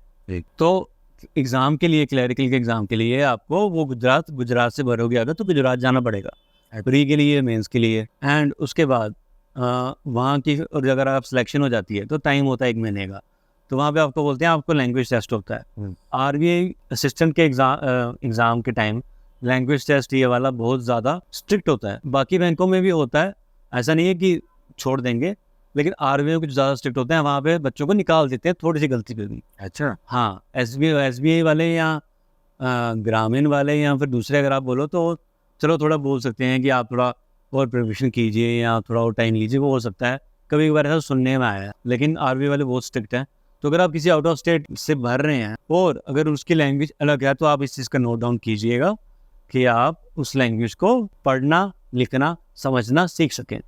तो एग्जाम के लिए, क्लरिकल के एग्जाम के लिए आपको वो गुजरात से भरोगे अगर तो गुजरात जाना पड़ेगा प्री के लिए, मेंस के लिए। एंड उसके बाद वहाँ की, और अगर आप सिलेक्शन हो जाती है तो टाइम होता है 1 महीने का, तो वहाँ पे आपको बोलते हैं आपको लैंग्वेज टेस्ट होता है। आरबीआई असिस्टेंट के एग्जाम के टाइम लैंग्वेज टेस्ट ये वाला बहुत ज़्यादा स्ट्रिक्ट होता है। बाकी बैंकों में भी होता है, ऐसा नहीं है कि छोड़ देंगे, लेकिन आरबीआई में कुछ ज़्यादा स्ट्रिक्ट होते हैं, वहाँ पे बच्चों को निकाल देते हैं थोड़ी सी गलती पे भी। अच्छा, हाँ, एसबीआई वाले या ग्रामीण वाले या फिर दूसरे अगर आप बोलो तो चलो थोड़ा बोल सकते हैं कि आप थोड़ा और प्रिपरेशन कीजिए या थोड़ा और टाइम लीजिए, वो हो सकता है, कभी कभार ऐसा सुनने में आया है। लेकिन आरबीआई वाले बहुत स्ट्रिक्ट हैं। तो अगर आप किसी आउट ऑफ स्टेट से भर रहे हैं और अगर उसकी लैंग्वेज अलग है, तो आप इस चीज़ का नोट डाउन कीजिएगा कि आप उस लैंग्वेज को पढ़ना, लिखना, समझना सीख सकें।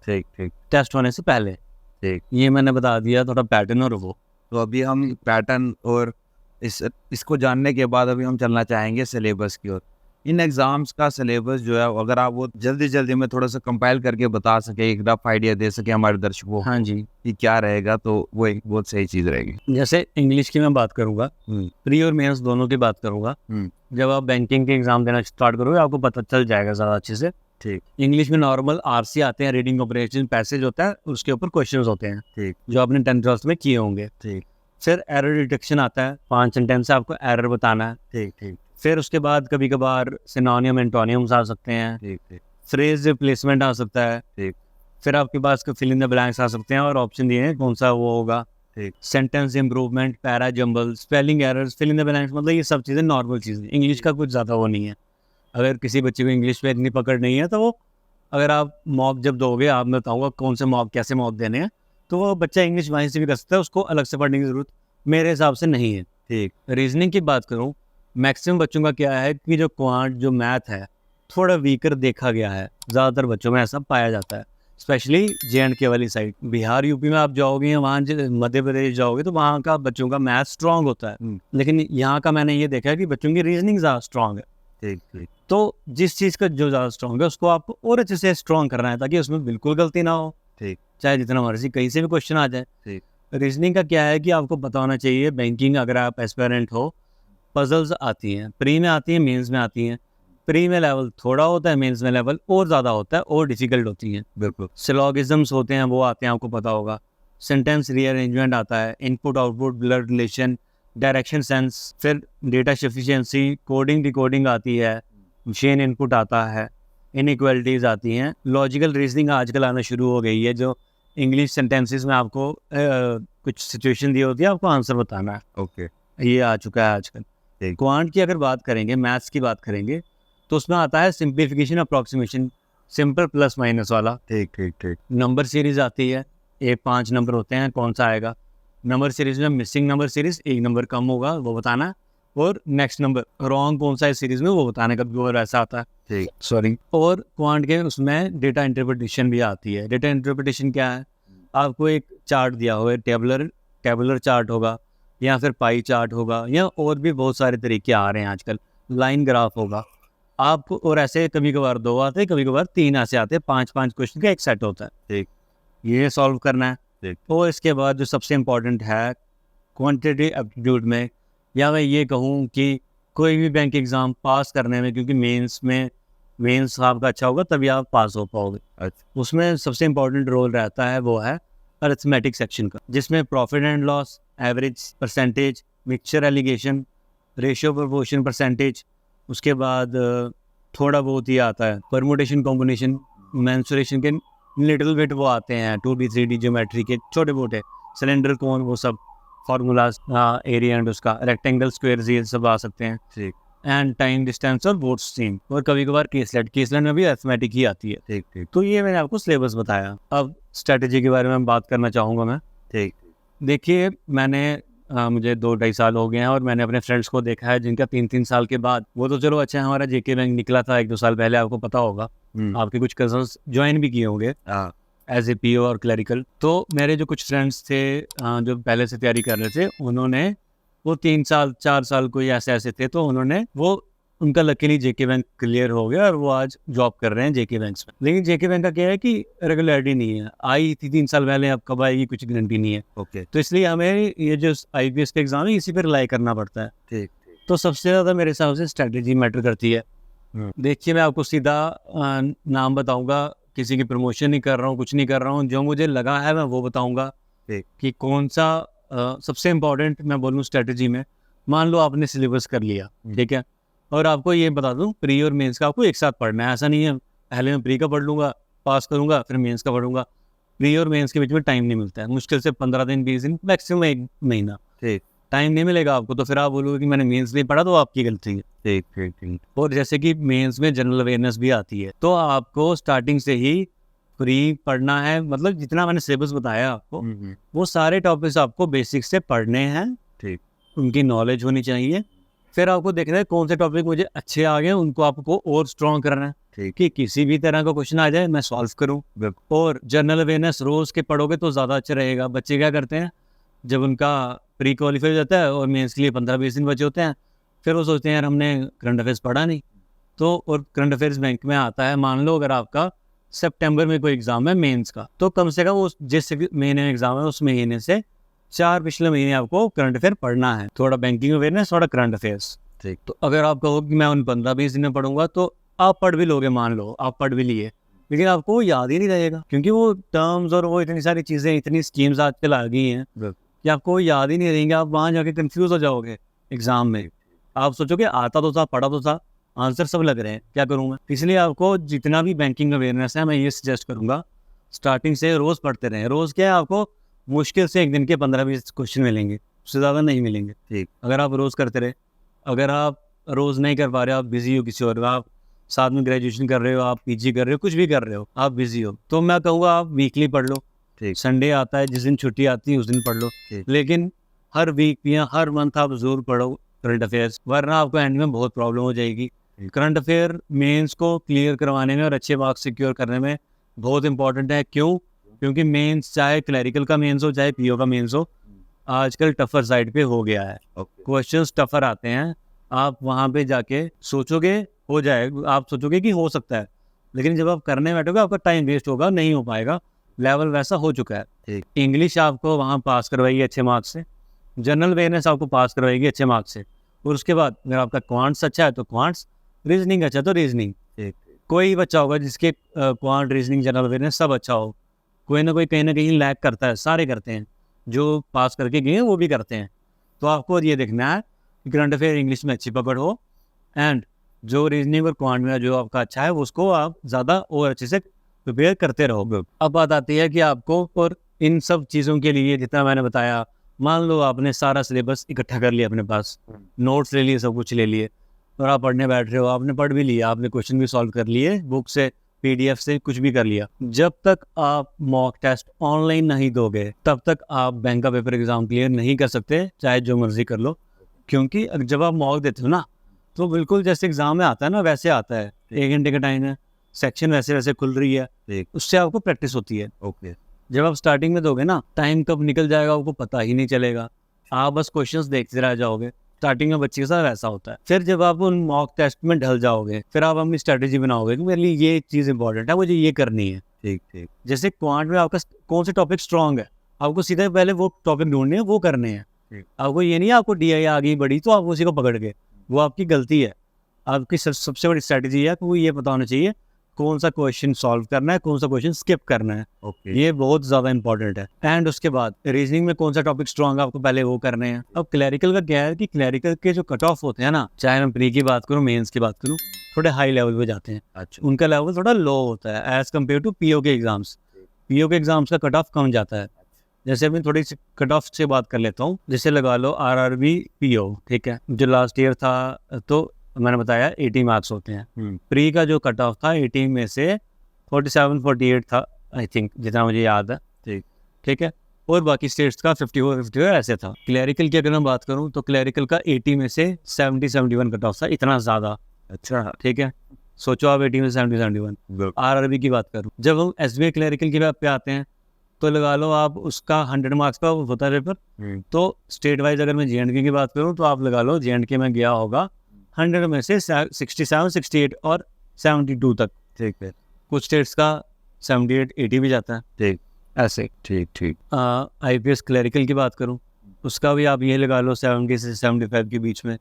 ठीक, टेस्ट होने से पहले। ठीक, ये मैंने बता दिया थोड़ा पैटर्न और वो। तो अभी हम पैटर्न और इसको जानने के बाद अभी हम चलना चाहेंगे सिलेबस की ओर। इन एग्जाम्स का सिलेबस जो है, अगर आप वो जल्दी में थोड़ा सा कंपाइल करके बता सके, एक रफ आइडिया दे सके हमारे दर्शकों, हाँ जी, कि क्या रहेगा, तो वो एक बहुत सही चीज़ रहेगी। जैसे इंग्लिश की मैं बात करूँगा, प्री और मेंस दोनों की बात करूँगा। जब आप बैंकिंग के एग्जाम देना स्टार्ट करोगे आपको पता चल जाएगा ज़्यादा अच्छे से। ठीक, इंग्लिश में नॉर्मल आरसी आते हैं, रीडिंग ऑपरेशन पैसेज होता है, उसके ऊपर क्वेश्चंस होते हैं। ठीक, जो आपने 10th 12th में किए होंगे। ठीक, फिर एरर डिटेक्शन आता है, 5 सेंटेंस से आपको एरर बताना है। ठीक, फिर उसके बाद कभी कभार सिनोनियम एंटोनियम्स आ सकते हैं। ठीक, फ्रेज रिप्लेसमेंट आ सकता है। ठीक, फिर आपके पास फिल इन द ब्लैंक्स आ सकते हैं और ऑप्शन दिए हैं कौन सा वो होगा। ठीक, sentence improvement, para jumble, spelling errors, fill in the blanks, मतलब ये सब चीज़ें नॉर्मल चीज़ें। इंग्लिश का कुछ ज़्यादा वो नहीं है। अगर किसी बच्चे को इंग्लिश में इतनी पकड़ नहीं है तो वो, अगर आप मॉक जब दोगे, आप मैं बताऊँगा कौन से मॉक, कैसे मॉक देने हैं, तो वो बच्चा इंग्लिश वहीं से भी कर सकता है, उसको अलग से पढ़ने की ज़रूरत मेरे हिसाब से नहीं है। ठीक, रीजनिंग की बात करूँ, मैक्सिमम बच्चों का क्या है कि जो मैथ है थोड़ा वीकर देखा गया है, ज़्यादातर बच्चों में ऐसा पाया जाता है, स्पेशली JNK वाली साइड। बिहार यूपी में आप जाओगे या वहाँ मध्य प्रदेश जाओगे तो वहाँ का बच्चों का मैथ स्ट्रांग होता है। लेकिन यहाँ का मैंने ये देखा है कि बच्चों की रीजनिंग ज़्यादा स्ट्रांग है। ठीक ठीक तो जिस चीज़ का जो ज़्यादा स्ट्रॉन्ग है उसको आपको और अच्छे से स्ट्रॉन्ग करना है ताकि उसमें बिल्कुल गलती ना हो, ठीक चाहे जितना मर्जी कहीं से भी क्वेश्चन आ जाए। ठीक रीजनिंग का क्या है कि आपको पता होना चाहिए, बैंकिंग अगर आप एस्पिरेंट हो, पजल्स आती हैं, प्री में आती हैं, मेंस में आती हैं। प्री में लेवल थोड़ा होता है, मेंस में लेवल और ज़्यादा होता है और डिफिकल्ट होती हैं। बिल्कुल सिलोगिज्म्स होते हैं, वो आते हैं, आपको पता होगा। सेंटेंस रीअरेंजमेंट आता है, input output, blood relation, direction sense, फिर डेटा सफिशिएंसी, कोडिंग डिकोडिंग आती है, मशीन इनपुट आता है, इनइक्वालिटीज़ आती हैं। लॉजिकल रीजनिंग आजकल आना शुरू हो गई है, जो इंग्लिश सेंटेंसेस में आपको कुछ सिचुएशन दी होती है, आपको आंसर बताना है, ओके ये आ चुका है आजकल। ठीक। क्वांट की अगर बात करेंगे, मैथ्स की बात करेंगे, तो उसमें आता है simplification, approximation, simple plus minus वाला। ठीक ठीक ठीक नंबर सीरीज आती है, 5 नंबर होते हैं, कौन सा आएगा। नंबर सीरीज में मिसिंग नंबर सीरीज, 1 नंबर कम होगा वो बताना, और नेक्स्ट नंबर रॉन्ग कौन सा है सीरीज में वो बताने का भी, और ऐसा आता है। ठीक सॉरी। और क्वांट के उसमें डेटा इंटरप्रिटेशन भी आती है। डेटा इंटरप्रिटेशन क्या है, आपको एक चार्ट दिया हुआ है, टेबुलर चार्ट होगा, या फिर पाई चार्ट होगा, या और भी बहुत सारे तरीके आ रहे हैं आजकल, लाइन ग्राफ होगा आपको, और ऐसे कभी कभार 2 आते हैं, कभी कभार 3 ऐसे आते हैं, 5 क्वेश्चन का एक सेट होता है। ठीक ये सॉल्व करना है। ठीक और इसके बाद जो सबसे इम्पोर्टेंट है क्वांटिटेटिव एप्टीट्यूड में, या मैं ये कहूँ कि कोई भी बैंक एग्ज़ाम पास करने में, क्योंकि मेंस आपका अच्छा होगा तभी आप पास हो पाओगे। अच्छा उसमें सबसे इम्पोर्टेंट रोल रहता है वो है अरिथमेटिक सेक्शन का, जिसमें profit and loss, average percentage, mixture allegation, ratio proportion percentage, उसके बाद थोड़ा बहुत ही आता है परमुटेशन कॉम्बिनेशन, मेंसुरेशन के लिटिल बिट वो आते हैं, 2D 3D ज्योमेट्री के छोटे मोटे, सिलेंडर कोन, वो सब फार्मूलाज, एरिया एंड उसका, रेक्टेंगल स्क्वायर, ये सब आ सकते हैं। ठीक एंड टाइम डिस्टेंस और बोर्ड स्ट्रीम, और कभी कभार केसलेट में भी अरिथमेटिक ही आती है। ठीक ठीक तो ये मैंने आपको सिलेबस बताया। अब स्ट्रेटजी के बारे में बात करना चाहूँगा मैं। ठीक देखिए, मुझे 2-2.5 साल हो गए हैं, और मैंने अपने फ्रेंड्स को देखा है जिनका 3-3 साल के बाद, वो तो चलो अच्छा हमारा जेके बैंक निकला था 1-2 साल पहले, आपको पता होगा। आपके कुछ कजन्स ज्वाइन भी किए होंगे हाँ एज ए पीओ और क्लरिकल। तो मेरे जो कुछ फ्रेंड्स थे जो पहले से तैयारी कर रहे थे, उन्होंने वो 3 साल 4 साल कोई ऐसे थे, तो उनका लकीली जेके बैंक क्लियर हो गया, और वो आज जॉब कर रहे हैं जेके बैंक में। लेकिन जेके बैंक का क्या है कि रेगुलरिटी नहीं है, आई थी 3 साल पहले, अब कब आएगी कुछ गारंटी नहीं है। ओके तो इसलिए हमें ये जो IPS का एग्जाम है इसी पर रिलाई करना पड़ता है। ठीक तो सबसे ज़्यादा मेरे हिसाब से स्ट्रेटेजी मैटर करती है। देखिए, मैं आपको सीधा नाम बताऊंगा, किसी की प्रमोशन नहीं कर रहा हूँ, कुछ नहीं कर रहा हूँ, जो मुझे लगा है मैं वो बताऊंगा ठीक कि कौन सा सबसे इम्पोर्टेंट मैं बोलूँ स्ट्रेटेजी में। मान लो आपने सिलेबस कर लिया, ठीक है, और आपको ये बता दूं प्री और मेंस का आपको एक साथ पढ़ना है। ऐसा नहीं है पहले मैं प्री का पढ़ लूँगा, पास करूँगा, फिर मेंस का पढ़ूंगा। प्री और मेंस के बीच में टाइम नहीं मिलता है, मुश्किल से 15 दिन 20 दिन, मैक्सिमम 1 महीना ठीक टाइम नहीं मिलेगा आपको। तो फिर आप बोलोगे कि मैंने मेंस नहीं पढ़ा, तो आपकी गलती है। ठीक ठीक ठीक और जैसे कि मेंस में जनरल अवेयरनेस भी आती है, तो आपको स्टार्टिंग से ही प्री पढ़ना है। मतलब जितना मैंने सिलेबस बताया आपको, वो सारे टॉपिक्स आपको बेसिक से पढ़ने हैं, ठीक उनकी नॉलेज होनी चाहिए। फिर आपको देखना है कौन से टॉपिक मुझे अच्छे आ गए, उनको आपको और स्ट्रॉन्ग करना है ठीक कि किसी भी तरह का क्वेश्चन आ जाए मैं सॉल्व करूं। बिल्कुल और जनरल अवेयरनेस रोज के पढ़ोगे तो ज़्यादा अच्छा रहेगा। बच्चे क्या करते हैं, जब उनका प्री क्वालिफाई हो जाता है और मेंस के लिए 15-20 दिन बचे होते हैं, फिर वो सोचते हैं यार हमने करंट अफेयर्स पढ़ा नहीं। तो और करंट अफेयर्स बैंक में आता है, मान लो अगर आपका सितंबर में कोई एग्जाम है मेंस का, तो कम से कम उस जिस महीने में एग्जाम है उस महीने से 4 पिछले महीने आपको करंट अफेयर पढ़ना है, थोड़ा बैंकिंग अवेयरनेस, थोड़ा करंट अफेयर्स। ठीक तो अगर आप कहो कि मैं उन 15-20 दिन में पढ़ूंगा, तो आप पढ़ भी लोगे, मान लो आप पढ़ भी लिए, लेकिन आपको वो याद ही नहीं रहेगा, क्योंकि वो टर्म्स और वो इतनी सारी चीज़ें, इतनी स्कीम्स आजकल आ गई हैं कि आपको वो याद ही नहीं रहेंगे। आप वहाँ जाके कंफ्यूज हो जाओगे एग्जाम में। आप सोचोगे आता तो था, पढ़ा तो था, आंसर सब लग रहे हैं, क्या करूँगा। इसलिए आपको जितना भी बैंकिंग अवेयरनेस है, मैं ये सजेस्ट करूँगा स्टार्टिंग से रोज़ पढ़ते रहें। रोज़ क्या है, आपको मुश्किल से एक दिन के 15-20 क्वेश्चन मिलेंगे, उससे ज़्यादा नहीं मिलेंगे। ठीक अगर आप रोज़ करते रहे। अगर आप रोज़ नहीं कर पा रहे हो, आप बिज़ी हो किसी और, आप साथ में ग्रेजुएशन कर रहे हो, आप PG कर रहे हो, कुछ भी कर रहे हो, आप बिज़ी हो, तो मैं कहूँगा आप वीकली पढ़ लो। ठीक संडे आता है, जिस दिन छुट्टी आती है उस दिन पढ़ लो, ठीक। लेकिन हर वीक या हर मंथ आप ज़रूर पढ़ो करंट अफेयर्स, वरना आपको एंड में बहुत प्रॉब्लम हो जाएगी। करंट अफेयर मेंस को क्लियर करवाने में और अच्छे मार्क्स सिक्योर करने में बहुत इंपॉर्टेंट है। क्यों? क्योंकि मेंस, चाहे क्लरिकल का मेंस हो चाहे PO का मेंस हो, आजकल टफर साइड पे हो गया है। ओके क्वेश्चंस टफर आते हैं, आप वहाँ पे जाके सोचोगे हो जाए, आप सोचोगे कि हो सकता है, लेकिन जब आप करने बैठोगे आपका टाइम वेस्ट होगा, नहीं हो पाएगा, लेवल वैसा हो चुका है। ठीक। इंग्लिश आपको वहाँ पास करवाएगी अच्छे मार्क्स से, जनरल अवेयरनेस आपको पास करवाएगी अच्छे मार्क्स से, और उसके बाद अगर आपका क्वांट्स अच्छा है तो क्वांट्स, रीजनिंग अच्छा है तो रीजनिंग। ठीक। कोई बच्चा होगा जिसके क्वांट, रीजनिंग, जनरल अवेयरनेस सब अच्छा हो, कोई ना कोई कहीं ना कहीं लैग करता है, सारे करते हैं, जो पास करके गए हैं वो भी करते हैं। तो आपको ये देखना है कि करंट अफेयर इंग्लिश में अच्छी पकड़ हो, एंड जो रीजनिंग और क्वांट में जो आपका अच्छा है उसको आप ज़्यादा और अच्छे से प्रिपेयर करते रहोगे। अब बात आती है कि आपको, और इन सब चीज़ों के लिए जितना मैंने बताया, मान लो आपने सारा सिलेबस इकट्ठा कर लिया अपने पास, नोट्स ले लिए, सब कुछ ले लिए, और आप पढ़ने बैठ रहे हो, आपने पढ़ भी लिया, आपने क्वेश्चन भी सॉल्व कर लिए बुक से, पीडीएफ से, कुछ भी कर लिया, जब तक आप मॉक टेस्ट ऑनलाइन नहीं दोगे तब तक आप बैंक का पेपर एग्जाम क्लियर नहीं कर सकते, चाहे जो मर्जी कर लो। क्योंकि जब आप मॉक देते हो ना, तो बिल्कुल जैसे एग्जाम में आता है ना वैसे आता है, 1 घंटे का टाइम है, सेक्शन वैसे वैसे खुल रही है, उससे आपको प्रैक्टिस होती है। ओके। जब आप स्टार्टिंग में दोगे ना, टाइम कब निकल जाएगा आपको पता ही नहीं चलेगा, आप बस क्वेश्चंस देखते रह जाओगे। स्टार्टिंग में बच्चे के साथ ऐसा होता है। फिर जब आप उन मॉक टेस्ट में ढल जाओगे, फिर आप अपनी स्ट्रेटेजी बनाओगे कि मेरे लिए ये चीज़ इंपॉर्टेंट है, मुझे ये करनी है। ठीक ठीक। जैसे क्वांट में आपका कौन से टॉपिक स्ट्रांग है, आपको सीधे पहले वो टॉपिक ढूंढने हैं, वो करने हैं। आपको ये नहीं है आपको डीआई आ गई बड़ी तो आप उसी को पकड़ के, वो आपकी गलती है। आपकी सबसे बड़ी स्ट्रेटेजी है आपको ये पता होना चाहिए कौन सा क्वेश्चन सॉल्व करना है, कौन सा क्वेश्चन स्किप करना है। ओके। ये बहुत ज़्यादा इंपॉर्टेंट है। एंड उसके बाद रीजनिंग में कौन सा टॉपिक स्ट्रांग है, आपको पहले वो करने हैं। अब क्लैरिकल का क्या है कि क्लैरिकल के जो कट ऑफ होते हैं ना, चाहे मैं प्री की बात करूँ, मेंस की बात करूँ, थोड़े हाई लेवल पे जाते हैं। अच्छा। उनका लेवल थोड़ा लो होता है एज कम्पेयर टू पीओ के एग्जाम्स। पीओ के एग्जाम्स का कट ऑफ कम जाता है। जैसे अभी थोड़ी सी कट ऑफ से बात कर लेता हूँ, जैसे लगा लो आरआरबी पीओ, ठीक है, जो लास्ट ईयर था, तो मैंने बताया 80 मार्क्स होते हैं। प्री का जो कट ऑफ था 80 में से 47 48 था आई थिंक, जितना मुझे याद है। ठीक। ठीक है, और बाकी स्टेट्स का 54 54 ऐसे था। क्लैरिकल की अगर मैं बात करूँ तो क्लैरिकल का 80 में से 70 71 कट ऑफ था, इतना ज़्यादा। अच्छा। ठीक है, सोचो आप 80 में 70 71। आरआरबी की बात करूँ, जब हम एसबीआई क्लैरिकल की बात पे आते हैं तो लगा लो आप उसका 100 मार्क्स का होता है पेपर। तो स्टेट वाइज अगर मैं जेएंडके की बात करूँ तो आप लगा लो जेएंडके में गया होगा 100 में से 67 68 और 72 तक। ठीक है। कुछ स्टेट्स का 78 80 भी जाता है। ठीक। ऐसे ठीक ठीक। आईपीएस क्लरिकल की बात करूं, उसका भी आप ये लगा लो 70 से 75 के बीच में।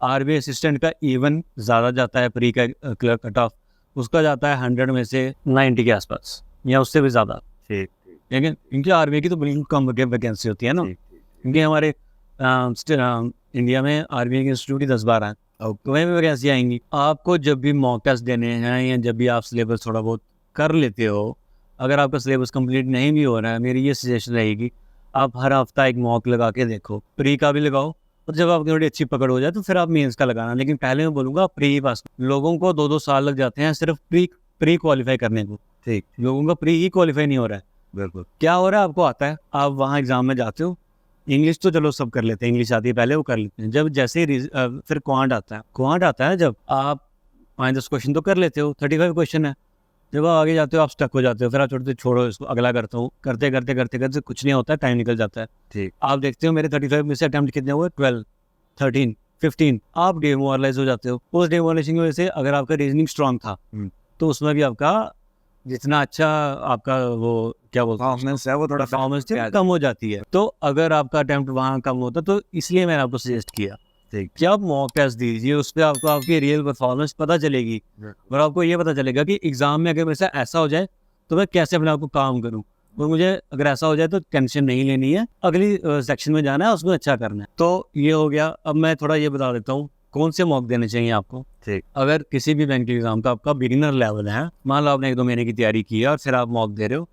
आरबीआई असिस्टेंट का इवन ज़्यादा जाता है, प्री का क्लर्क कट ऑफ उसका जाता है 100 में से 90 के आसपास या उससे भी ज़्यादा। ठीक। लेकिन इनकी आरबीआई की तो बिल्कुल कम वैकेंसी होती है ना, क्योंकि हमारे इंडिया में आरबीआई के इंस्टीट्यूट ही 10-12 हैं, तो वहीं पर वैकेंसी आएंगी। आपको जब भी मॉक टेस्ट देने हैं या जब भी आप सिलेबस थोड़ा बहुत कर लेते हो, अगर आपका सिलेबस कंप्लीट नहीं भी हो रहा है, मेरी ये सजेशन रहेगी आप हर हफ्ता एक मॉक लगा के देखो। प्री का भी लगाओ, और जब आपकी थोड़ी अच्छी पकड़ हो जाए तो फिर आप मेंस का लगाना। लेकिन पहले मैं बोलूँगा प्री ही पास। लोगों को 2-2 साल लग जाते हैं सिर्फ प्री क्वालिफाई करने को। ठीक। लोगों का प्री ही क्वालिफाई नहीं हो रहा है। बिल्कुल। क्या हो रहा है आपको आता है, आप वहाँ एग्जाम में जाते हो, इंग्लिश तो चलो सब कर लेते हैं, इंग्लिश आती है पहले वो कर लेते हैं। जब जैसे ही फिर क्वांट आता है जब आप 5-10 क्वेश्चन तो कर लेते हो, 35 क्वेश्चन है। जब आप आगे जाते हो आप स्टक हो जाते हो, फिर आप छोड़ते छोड़ो इसको, अगला करता हूँ, करते करते करते करते कुछ नहीं होता है, टाइम निकल जाता है। ठीक। आप देखते हो मेरे 35 में से अटेम्प्ट कितने हुए, 12 13 15, आप डिमोरलाइज हो जाते हो। उस डिमोरलाइजेशन की वजह से अगर आपका रीजनिंग स्ट्रांग था तो उसमें भी आपका जितना अच्छा आपका वो क्या बोलते हैं परफॉर्मेंस है वो थोड़ा परफॉर्मेंस कम हो जाती है। तो अगर आपका अटेम्प्ट वहाँ कम होता तो इसलिए मैंने आपको सजेस्ट किया कि आप मॉक टेस्ट दीजिए, उस पर आपको आपकी रियल परफॉर्मेंस पता चलेगी और आपको ये पता चलेगा कि एग्जाम में अगर मेरे से ऐसा हो जाए तो मैं कैसे अपने आप को काम करूँ, और मुझे अगर ऐसा हो जाए तो टेंशन नहीं लेनी है, अगली सेक्शन में जाना है, उसमें अच्छा करना है। तो ये हो गया। अब मैं थोड़ा ये बता देता हूँ कौन से मॉक देने चाहिए आपको। ठीक। अगर किसी भी बैंक के एग्जाम का आपका बिगिनर लेवल है, मान लो आपने 1-2 महीने की तैयारी की है और फिर आप मॉक दे रहे हो,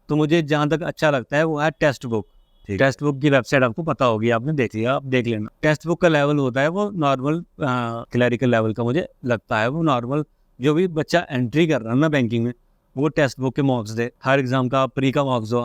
तो मुझे जहाँ तक अच्छा लगता है वो है टेस्ट बुक। टेस्ट बुक की वेबसाइट आपको पता होगी, आपने देख लिया, आप देख लेना। टेस्ट बुक का लेवल होता है वो नॉर्मल क्लरिकल लेवल का मुझे लगता है, वो नॉर्मल जो भी बच्चा एंट्री कर रहा है ना बैंकिंग में, वो टेस्ट बुक के मॉक्स दे। हर एग्जाम का प्री का मॉक्स दो,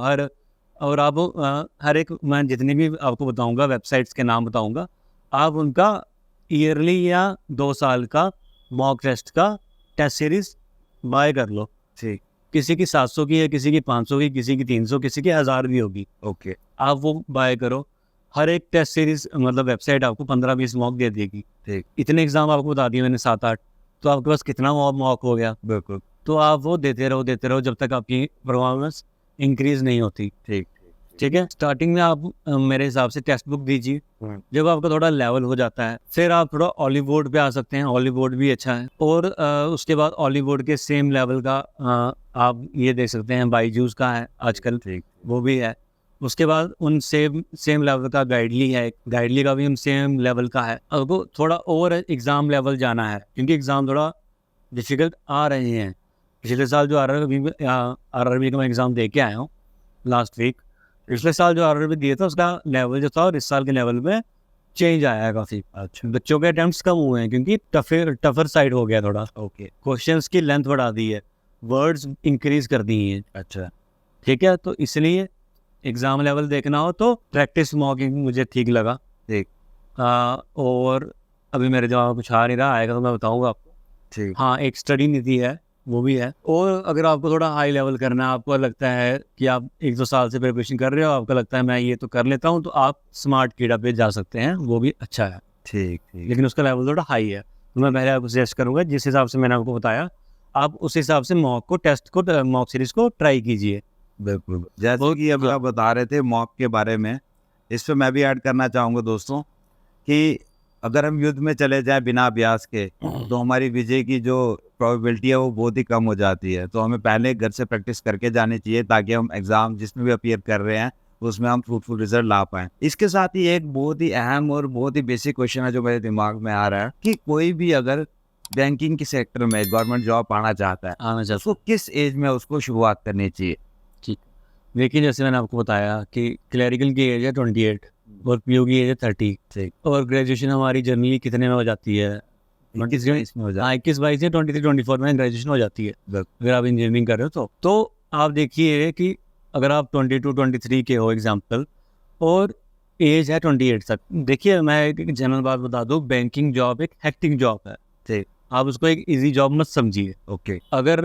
और आप हर एक, मैं जितनी भी आपको बताऊंगा वेबसाइट्स के नाम बताऊंगा, आप उनका ईयरली या 2 साल का मॉक टेस्ट का टेस्ट सीरीज बाय कर लो। ठीक। किसी की 700 की है, किसी की 500 की, किसी की 300, किसी की 1000 भी होगी। ओके। आप वो बाय करो। हर एक टेस्ट सीरीज मतलब वेबसाइट आपको 15-20 मॉक दे देगी। ठीक। इतने एग्जाम आपको बता दिए मैंने 7-8, तो आपके पास कितना मॉक हो गया। बिल्कुल। तो आप वो देते रहो जब तक आपकी परफॉर्मेंस इंक्रीज नहीं होती। ठीक। ठीक है, स्टार्टिंग में आप मेरे हिसाब से टेक्स्ट बुक दीजिए। जब आपका थोड़ा लेवल हो जाता है फिर आप थोड़ा ऑलिव बोर्ड पे आ सकते हैं। ऑलिव बोर्ड भी अच्छा है। और उसके बाद ऑलिव बोर्ड के सेम लेवल का आप ये देख सकते हैं, बाईजूस का है आजकल, ठीक। वो भी है। उसके बाद उन सेम लेवल का गाइडली है, गाइडली का भी उन सेम लेवल का है। आपको थोड़ा और एग्ज़ाम लेवल जाना है क्योंकि एग्ज़ाम थोड़ा डिफ़िकल्ट आ रहे हैं। पिछले साल जो आरआरबी का मैं एग्ज़ाम दे के आया हूँ लास्ट वीक, पिछले साल जो आरआरबी दिया था उसका लेवल जो था और इस साल के लेवल में चेंज आया है काफ़ी। अच्छा। बच्चों के अटेम्प्ट्स कम हुए हैं क्योंकि टफर साइड हो गया थोड़ा। ओके। क्वेश्चंस की लेंथ बढ़ा दी है, वर्ड्स इंक्रीज कर दी हैं। अच्छा। ठीक है, तो इसलिए एग्ज़ाम लेवल देखना हो तो प्रैक्टिस मॉकिंग मुझे ठीक लगा। ठीक। और अभी मेरे दिमाग में कुछ आ नहीं रहा, आएगा तो मैं बताऊँगा आपको। ठीक। हाँ, एक स्टडी नीति है, वो भी है। और अगर आपको थोड़ा हाई लेवल करना है, आपको लगता है कि आप 1-2 साल से प्रिपरेशन कर रहे हो, आपको लगता है मैं ये तो कर लेता हूँ, तो आप स्मार्ट कीड़ा पे जा सकते हैं, वो भी अच्छा है। ठीक। ठीक। लेकिन उसका लेवल थोड़ा हाई है। तो मैं पहले आपको सजेस्ट करूँगा जिस हिसाब से मैंने आपको बताया, आप उस हिसाब से मॉक सीरीज़ को ट्राई कीजिए। बिल्कुल, जैसे कि अभी आप बता रहे थे मॉक के बारे में, इस पे मैं भी ऐड करना चाहूँगा दोस्तों कि अगर हम युद्ध में चले जाएँ बिना अभ्यास के, तो हमारी विजय की जो प्रोबेबिलिटी है वो बहुत ही कम हो जाती है। तो हमें पहले घर से प्रैक्टिस करके जानी चाहिए ताकि हम एग्ज़ाम जिसमें भी अपीयर कर रहे हैं, उसमें हम फ्रूटफुल रिज़ल्ट ला पाएँ। इसके साथ ही एक बहुत ही अहम और बहुत ही बेसिक क्वेश्चन है जो मेरे दिमाग में आ रहा है कि कोई भी अगर बैंकिंग के सेक्टर में गवर्नमेंट जॉब पाना चाहता है, उसको किस एज में उसको शुरुआत करनी चाहिए? ठीक। देखिए, जैसे मैंने आपको बताया कि क्लरिकल की एज है 28 और पीओ की एज है 30। ठीक। और ग्रेजुएशन हमारी जनरली कितने में हो जाती है? 21 में हो जाता है। 21-22 या 23-24 में ग्रेजुएशन हो जाती है, अगर आप इंजीनियरिंग कर रहे हो तो आप देखिए कि अगर आप 22-23 के हो एग्जाम्पल और एज है 28 तक, देखिए मैं एक जनरल बात बता दूँ, बैंकिंग जॉब एक हेक्टिक जॉब है। ठीक। आप उसको एक इजी जॉब मत समझिए। ओके। अगर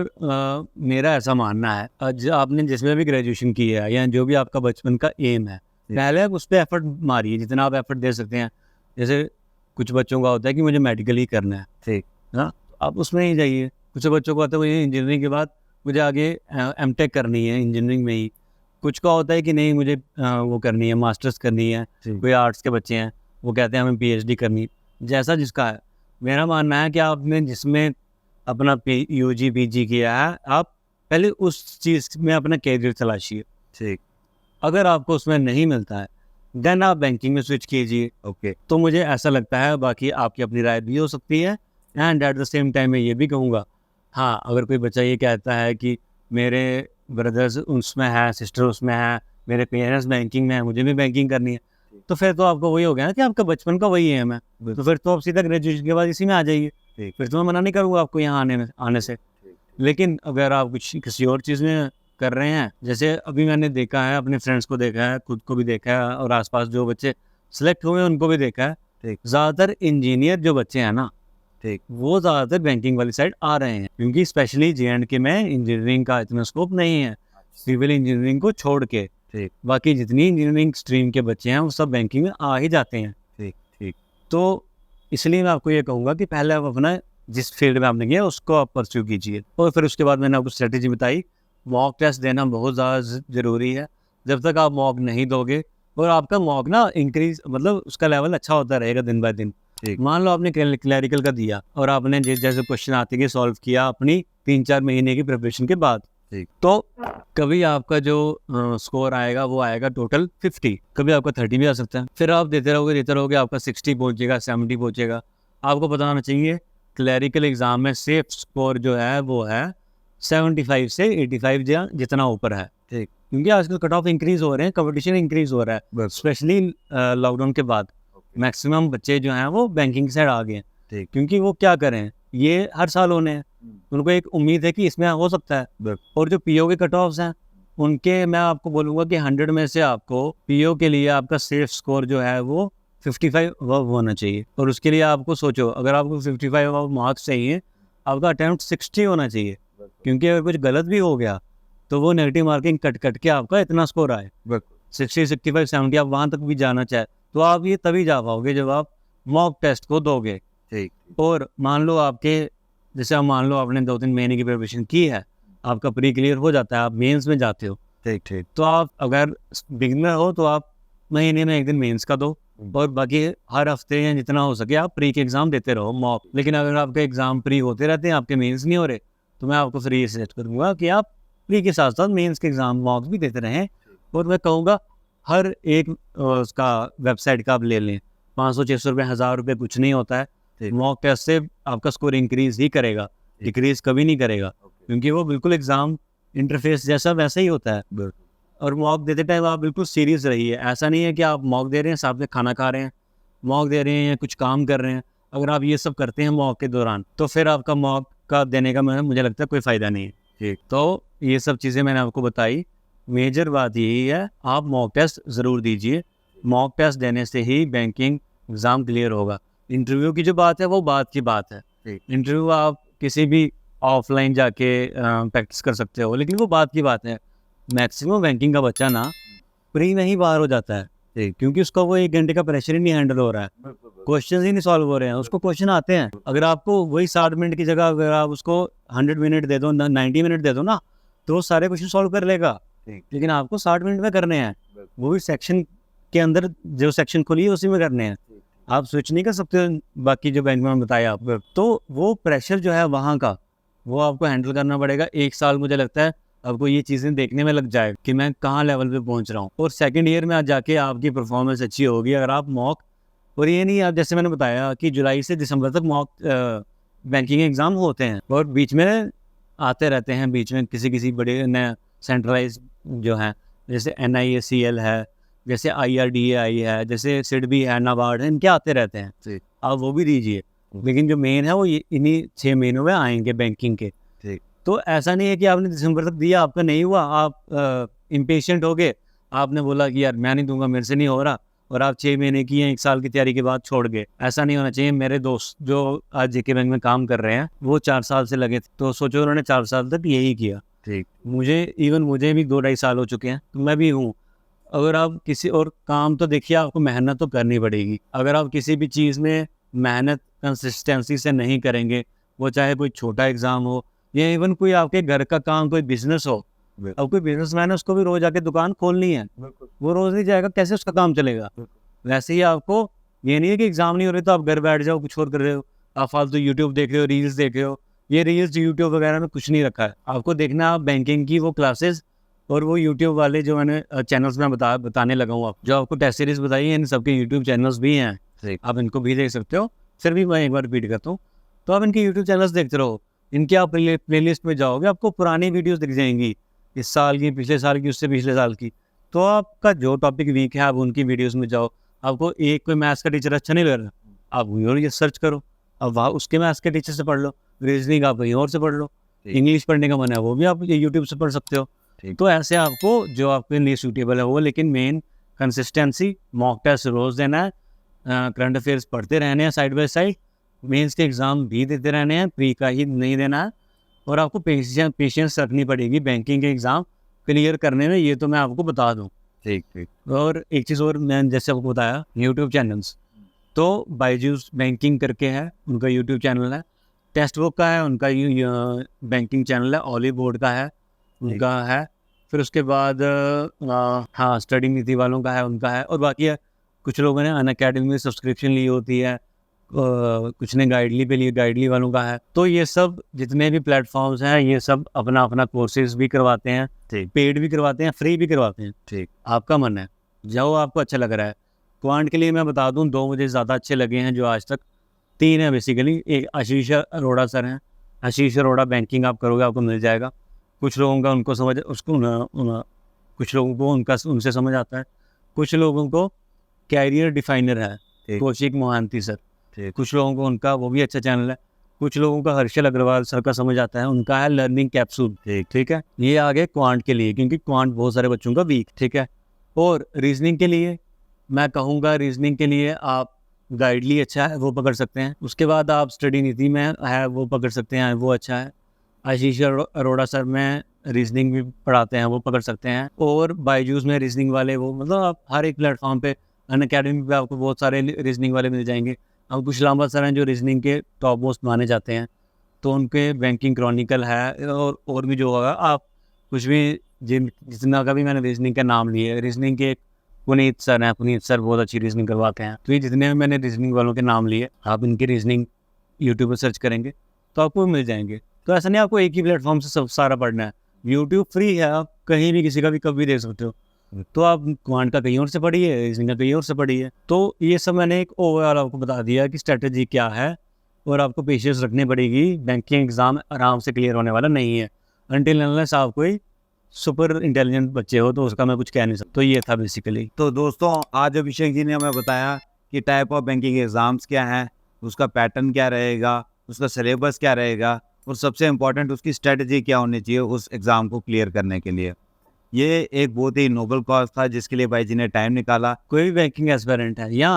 मेरा ऐसा मानना है, आपने जिसमें भी ग्रेजुएशन की है या जो भी आपका बचपन का एम है, पहले आप उस पर एफर्ट मारिए जितना आप एफर्ट दे सकते हैं। जैसे कुछ बच्चों का होता है कि मुझे मेडिकल ही करना है, ठीक। हाँ, आप उसमें ही जाइए। कुछ बच्चों को होता है मुझे इंजीनियरिंग के बाद मुझे आगे एमटेक करनी है इंजीनियरिंग में ही। कुछ का होता है कि नहीं मुझे वो करनी है, मास्टर्स करनी है। कोई आर्ट्स के बच्चे हैं, वो कहते हैं हमें पीएचडी करनी है। जैसा जिसका है, मेरा मानना है कि आपने जिसमें अपना यूजी पीजी किया है, आप पहले उस चीज़ में अपना कैरियर तलाशिए। ठीक। अगर आपको उसमें नहीं मिलता है देन आप बैंकिंग में स्विच कीजिए। ओके। तो मुझे ऐसा लगता है, बाकी आपकी अपनी राय भी हो सकती है। And at the same time मैं ये भी कहूँगा, हाँ, अगर कोई बच्चा ये कहता है कि मेरे ब्रदर्स उसमें है, सिस्टर उसमें है, मेरे पेरेंट्स बैंकिंग में है, मुझे भी बैंकिंग करनी है, तो फिर तो आपको वही हो गया ना कि आपका बचपन का वही एम है। तो फिर तो आप सीधा ग्रेजुएशन के बाद इसी में आ जाइए। फिर तो मैं मना नहीं करूँगा आपको यहाँ आने से। लेकिन अगर आप किसी और चीज़ में कर रहे हैं, जैसे अभी मैंने देखा है, अपने फ्रेंड्स को देखा है, खुद को भी देखा है और आसपास जो बच्चे सेलेक्ट हुए हैं उनको भी देखा है, ज़्यादातर इंजीनियर जो बच्चे हैं ना, ठीक, वो ज़्यादातर बैंकिंग वाली साइड आ रहे हैं क्योंकि स्पेशली जे&के में इंजीनियरिंग का इतना स्कोप नहीं है, सिविल इंजीनियरिंग को छोड़ के। ठीक, बाकी जितनी इंजीनियरिंग स्ट्रीम के बच्चे हैं वो सब बैंकिंग में आ ही जाते हैं। ठीक, ठीक, तो इसलिए मैं आपको ये कहूँगा कि पहले आप अपना जिस फील्ड में आपने किया उसको आप परस्यू कीजिए और फिर उसके बाद मैंने आपको स्ट्रेटेजी बताई। मॉक टेस्ट देना बहुत ज़्यादा ज़रूरी है। जब तक आप मॉक नहीं दोगे और आपका मॉक ना इंक्रीज मतलब उसका लेवल अच्छा होता रहेगा दिन बाय दिन। ठीक, मान लो आपने क्लैरिकल का दिया और आपने जैसे क्वेश्चन आते गए सॉल्व किया अपनी 3-4 महीने की प्रिपरेशन के बाद, ठीक, तो कभी आपका जो स्कोर आएगा वो आएगा टोटल 50, कभी आपका 30 भी आ सकता है। फिर आप देते रहोगे आपका 60 पहुंचेगा, 70 पहुंचेगा। आपको पता होना चाहिए क्लैरिकल एग्जाम में सेफ स्कोर जो है वो है 75 से 85 जितना ऊपर है। ठीक, क्योंकि आजकल कट ऑफ इंक्रीज हो रहे हैं, कंपटीशन इंक्रीज हो रहा है, स्पेशली लॉकडाउन के बाद मैक्सिमम बच्चे जो हैं वो बैंकिंग की साइड आ गए हैं। ठीक, क्योंकि वो क्या करें, ये हर साल होने हैं, उनको एक उम्मीद है कि इसमें हो सकता है। और जो पीओ के कट ऑफ्स हैं उनके मैं आपको बोलूँगा कि 100 में से आपको पीओ के लिए आपका सेफ स्कोर जो है वो 55 होना चाहिए। और उसके लिए आपको सोचो, अगर आपको 55 मार्क्स चाहिए, आपका अटैम्प्ट 60 होना चाहिए। क्योंकि अगर कुछ गलत भी हो गया तो वो नेगेटिव मार्किंग कट के आपका इतना स्कोर आए 60, 65, 70 आप वहाँ तक भी जाना तो आप ये तभी जा पाओगे जब आप मॉक टेस्ट को दोगे। ठीक और मान लो आपके, जैसे आप मान लो आपने 2-3 महीने की प्रिपरेशन की है, आपका प्री क्लियर हो जाता है, आप मेंस में जाते हो, ठीक तो आप अगर बिगिनर हो तो आप महीने में 1 दिन मेंस का दो, और बाकी हर हफ्ते या जितना हो सके आप प्री के एग्ज़ाम देते रहो मॉक। लेकिन अगर आपके एग्ज़ाम प्री होते रहते हैं, आपके मेंस नहीं हो रहे, तो मैं आपको फिर ये सजेस्ट करूँगा कि आप प्री के साथ साथ मेंस के एग्ज़ाम मॉक भी देते रहें। और मैं कहूँगा हर एक उसका वेबसाइट का आप ले लें, 500-600 रुपये, 1000 रुपये कुछ नहीं होता है। ठीक। मॉक टेस्ट से आपका स्कोर इंक्रीज़ ही करेगा, डिक्रीज़ कभी नहीं करेगा, क्योंकि वो बिल्कुल एग्ज़ाम इंटरफेस जैसा वैसा ही होता है। बिल्कुल। और मॉक देते टाइम आप बिल्कुल सीरियस रहिए। ऐसा नहीं है कि आप मॉक दे रहे हैं, साथ में खाना खा रहे हैं, मॉक दे रहे हैं या कुछ काम कर रहे हैं। अगर आप ये सब करते हैं मॉक के दौरान, तो फिर आपका मॉक का देने का मुझे लगता है कोई फ़ायदा नहीं है। ठीक। तो ये सब चीज़ें मैंने आपको बताई। मेजर बात यही है, आप मॉक टेस्ट ज़रूर दीजिए। मॉक टेस्ट देने से ही बैंकिंग एग्ज़ाम क्लियर होगा। इंटरव्यू की जो बात है वो बात की बात है। ठीक। इंटरव्यू आप किसी भी ऑफलाइन जाके प्रैक्टिस कर सकते हो, लेकिन वो बात की बात है। मैक्सिमम बैंकिंग का बच्चा ना प्री में ही बाहर हो जाता है, ठीक। क्योंकि उसका वो 1 घंटे का प्रेशर ही नहीं हैंडल हो रहा है, क्वेश्चन ही नहीं सॉल्व हो रहे हैं, उसको क्वेश्चन आते हैं। अगर आपको वही 60 मिनट की जगह अगर आप उसको 100 मिनट दे दो, 90 मिनट दे दो ना, तो वो सारे क्वेश्चन सॉल्व कर लेगा। ठीक। लेकिन आपको 60 मिनट में करने हैं, वो भी सेक्शन के अंदर जो सेक्शन खुली है उसी में करने हैं। आप स्विच नहीं कर सकते बाकी जो बैंक में बताया आपको। तो वो प्रेशर जो है वहाँ का, वो आपको हैंडल करना पड़ेगा। 1 साल मुझे लगता है आपको ये चीज़ें देखने में लग जाए कि मैं कहाँ लेवल पे पहुँच रहा हूँ। और सेकंड ईयर में आज जाके आपकी परफॉर्मेंस अच्छी होगी अगर आप मॉक, और ये नहीं, आप जैसे मैंने बताया कि जुलाई से दिसंबर तक मॉक बैंकिंग एग्ज़ाम होते हैं, और बीच में आते रहते हैं, बीच में किसी बड़े नए सेंट्रलाइज जो हैं, जैसे NIACL है, जैसे IRDAI है, जैसे सिडबी है, नाबार्ड है, इनके आते रहते हैं। ठीक। आप वो भी दीजिए। लेकिन जो मेन है वो ये इन्हीं 6 महीनों में आएंगे बैंकिंग के। ठीक। तो ऐसा नहीं है कि आपने दिसंबर तक दिया, आपका नहीं हुआ, आप इम्पेशेंट हो गए, आपने बोला कि यार मैं नहीं दूंगा, मेरे से नहीं हो रहा, और आप 6 महीने की या 1 साल की तैयारी के बाद छोड़ गए। ऐसा नहीं होना चाहिए। मेरे दोस्त जो आज JK बैंक में काम कर रहे हैं, वो 4 साल से लगे थे, तो सोचो उन्होंने 4 साल तक यही किया। ठीक। मुझे भी 2-2.5 साल हो चुके हैं, तो मैं भी हूँ। अगर आप किसी और काम, तो देखिए आपको मेहनत तो करनी पड़ेगी। अगर आप किसी भी चीज़ में मेहनत कंसिस्टेंसी से नहीं करेंगे, वो चाहे कोई छोटा एग्ज़ाम हो या इवन कोई आपके घर का काम, कोई बिजनेस हो। अब कोई बिजनेसमैन है, उसको भी रोज़ आके दुकान खोलनी है, वो रोज़ नहीं जाएगा, कैसे उसका काम चलेगा? वैसे ही आपको ये नहीं है कि एग्ज़ाम नहीं हो रहे तो आप घर बैठ जाओ, कुछ और कर रहे हो, आप फालतू यूट्यूब देख रहे हो, रील्स देख रहे हो। ये रील्स यूट्यूब वगैरह में कुछ नहीं रखा है। आपको देखना है आप बैंकिंग की वो क्लासेस, और वो यूट्यूब वाले जो मैंने चैनल्स में बताने लगा हूँ, आप जो आपको टेस्ट सीरीज बताई है, इन सबके यूट्यूब चैनल्स भी हैं, ठीक। आप इनको भी देख सकते हो। फिर भी मैं एक बार रिपीट करता हूँ, तो आप इनके यूट्यूब चैनल्स देखते रहो। इनके आप प्लेलिस्ट में जाओगे, आपको पुरानी वीडियोस दिख जाएंगी, इस साल की, पिछले साल की, उससे पिछले साल की। तो आपका जो टॉपिक वीक है, आप उनकी वीडियोस में जाओ। आपको एक कोई मैथ्स का टीचर अच्छा नहीं लग रहा, आप वहीं और ये सर्च करो, अब वहाँ उसके मैथ्स के टीचर से पढ़ लो, रीजनिंग आप कहीं और से पढ़ लो, इंग्लिश पढ़ने का मन है वो भी आप ये यूट्यूब से पढ़ सकते हो। तो ऐसे आपको जो आपके लिए सूटेबल है वो, लेकिन मेन कंसिस्टेंसी, मॉक टेस्ट रोज़ देना है, करंट अफेयर्स पढ़ते रहने हैं साइड बाय साइड, मेंस के एग्ज़ाम भी देते रहने हैं, प्री का ही नहीं देना है। और आपको पेशेंस रखनी पड़ेगी बैंकिंग के एग्ज़ाम क्लियर करने में, ये तो मैं आपको बता दूँ। ठीक। ठीक। और एक चीज़ और, मैं जैसे आपको बताया यूट्यूब चैनल्स, तो बायजूस बैंकिंग करके है, उनका यूट्यूब चैनल है। टेक्स्ट बुक का है उनका, बैंकिंग चैनल है। ऑली बोर्ड का है, उनका है। फिर उसके बाद हाँ, स्टडी नीति वालों का है, उनका है। और बाकी है, कुछ लोगों ने अनअकैडमी में सब्सक्रिप्शन ली होती है, कुछ ने गाइडली पे लिए, गाइडली वालों का है। तो ये सब जितने भी प्लेटफॉर्म्स हैं, ये सब अपना अपना कोर्सेज भी करवाते हैं, ठीक। पेड भी करवाते हैं, फ्री भी करवाते हैं। ठीक। आपका मन है, जाओ, आपको अच्छा लग रहा है। क्वांट के लिए मैं बता दूं, 2 मुझे ज़्यादा अच्छे लगे हैं जो आज तक, 3 हैं बेसिकली। एक आशीष अरोड़ा सर हैं। आशीष अरोड़ा बैंकिंग आप करोगे आपको मिल जाएगा। कुछ लोगों का उनको समझ, कुछ लोगों को उनसे समझ आता है। कुछ लोगों को कैरियर डिफाइनर है, ठीक। कौशिक मोहांती सर। ठीक। कुछ लोगों को उनका वो भी अच्छा चैनल है। कुछ लोगों का हर्षल अग्रवाल सर का समझ आता है, उनका है लर्निंग कैप्सूल। ठीक है। ये आ गए क्वांट के लिए, क्योंकि क्वांट बहुत सारे बच्चों का वीक। ठीक है। और रीजनिंग के लिए मैं कहूँगा, रीजनिंग के लिए आप गाइडली अच्छा है, वो पकड़ सकते हैं। उसके बाद आप स्टडी नीति में है, वो पकड़ सकते हैं, वो अच्छा है। आशीष अरोड़ा सर में रीजनिंग भी पढ़ाते हैं, वो पकड़ सकते हैं। और बायजूस में रीजनिंग वाले, वो मतलब आप हर एक प्लेटफॉर्म पे अनअकैडमी पे आपको बहुत सारे रीजनिंग वाले मिल जाएंगे। अब कुछ लांबा सर हैं जो रीजनिंग के टॉप मोस्ट माने जाते हैं, तो उनके बैंकिंग क्रॉनिकल है, और भी जो होगा आप कुछ भी जितना का भी मैंने रीजनिंग का नाम लिया है, रीजनिंग के पुनीत सर हैं, पुनीत सर बहुत अच्छी रीजनिंग करवाते हैं। तो ये जितने भी मैंने रीजनिंग वालों के नाम लिए, आप इनकी रीजनिंग यूट्यूब पर सर्च करेंगे तो आपको मिल जाएंगे। तो ऐसा नहीं आपको एक ही प्लेटफॉर्म से सब सारा पढ़ना है, यूट्यूब फ्री है, आप कहीं भी किसी का भी कभी देख सकते हो। तो आप क्वांट का कहीं और से पढ़िए, रीजनिंग का कहीं और से पढ़िए। तो ये सब मैंने एक ओवरऑल आपको बता दिया कि स्ट्रेटजी क्या है, और आपको पेशेंस रखनी पड़ेगी। बैंकिंग एग्जाम आराम से क्लियर होने वाला नहीं है अनटिल अनलेस आप कोई सुपर इंटेलिजेंट बच्चे हो, तो उसका मैं कुछ कह नहीं सकता। तो ये था बेसिकली। तो दोस्तों आज अभिषेक जी ने हमें बताया कि टाइप ऑफ बैंकिंग एग्जाम्स क्या हैं, उसका पैटर्न क्या रहेगा, उसका सिलेबस क्या रहेगा, और सबसे इम्पोर्टेंट उसकी स्ट्रेटजी क्या होनी चाहिए उस एग्ज़ाम को क्लियर करने के लिए। ये एक बहुत ही नोबल कॉज था जिसके लिए भाई जी ने टाइम निकाला। कोई भी बैंकिंग एस्पिरेंट है या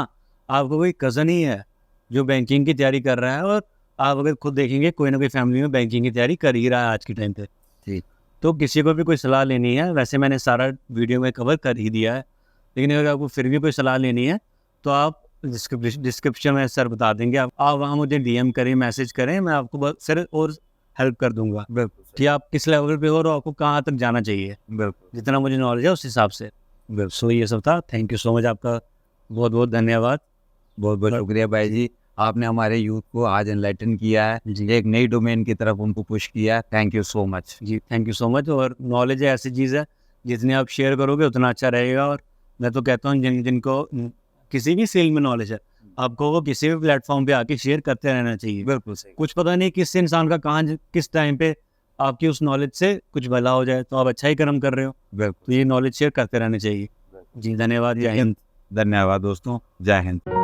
आपको कोई कज़न ही है जो बैंकिंग की तैयारी कर रहा है, और आप अगर खुद देखेंगे कोई ना कोई फैमिली में बैंकिंग की तैयारी कर ही रहा है आज के टाइम पे, ठीक। तो किसी को भी कोई सलाह लेनी है, वैसे मैंने सारा वीडियो में कवर कर ही दिया है, लेकिन अगर आपको फिर भी कोई सलाह लेनी है तो आप डिस्क्रिप्शन में सर बता देंगे, आप वहाँ मुझे DM करें, मैसेज करें, मैं आपको सर और हेल्प कर दूंगा कि आप किस लेवल पे हो और आपको कहाँ तक जाना चाहिए। बिल्कुल जितना मुझे नॉलेज है उस हिसाब से। सो ये सब था। थैंक यू सो मच, आपका बहुत बहुत धन्यवाद। बहुत बहुत शुक्रिया भाई जी, आपने हमारे यूथ को आज एनलाइटन किया है, जी। एक नई डोमेन की तरफ उनको पुश किया है। थैंक यू सो मच जी थैंक यू सो मच। और नॉलेज ऐसी चीज़ है जितनी आप शेयर करोगे उतना अच्छा रहेगा। और मैं तो कहता हूँ जिनको किसी भी फील्ड में नॉलेज है, आपको वो किसी भी प्लेटफॉर्म पे आके शेयर करते रहना चाहिए। बिल्कुल सही। कुछ पता नहीं किस इंसान का कहाँ किस टाइम पे आपकी उस नॉलेज से कुछ भला हो जाए, तो आप अच्छा ही कर्म कर रहे हो। बिल्कुल तो ये नॉलेज शेयर करते रहने चाहिए। जी धन्यवाद, जय हिंद। धन्यवाद दोस्तों, जय हिंद।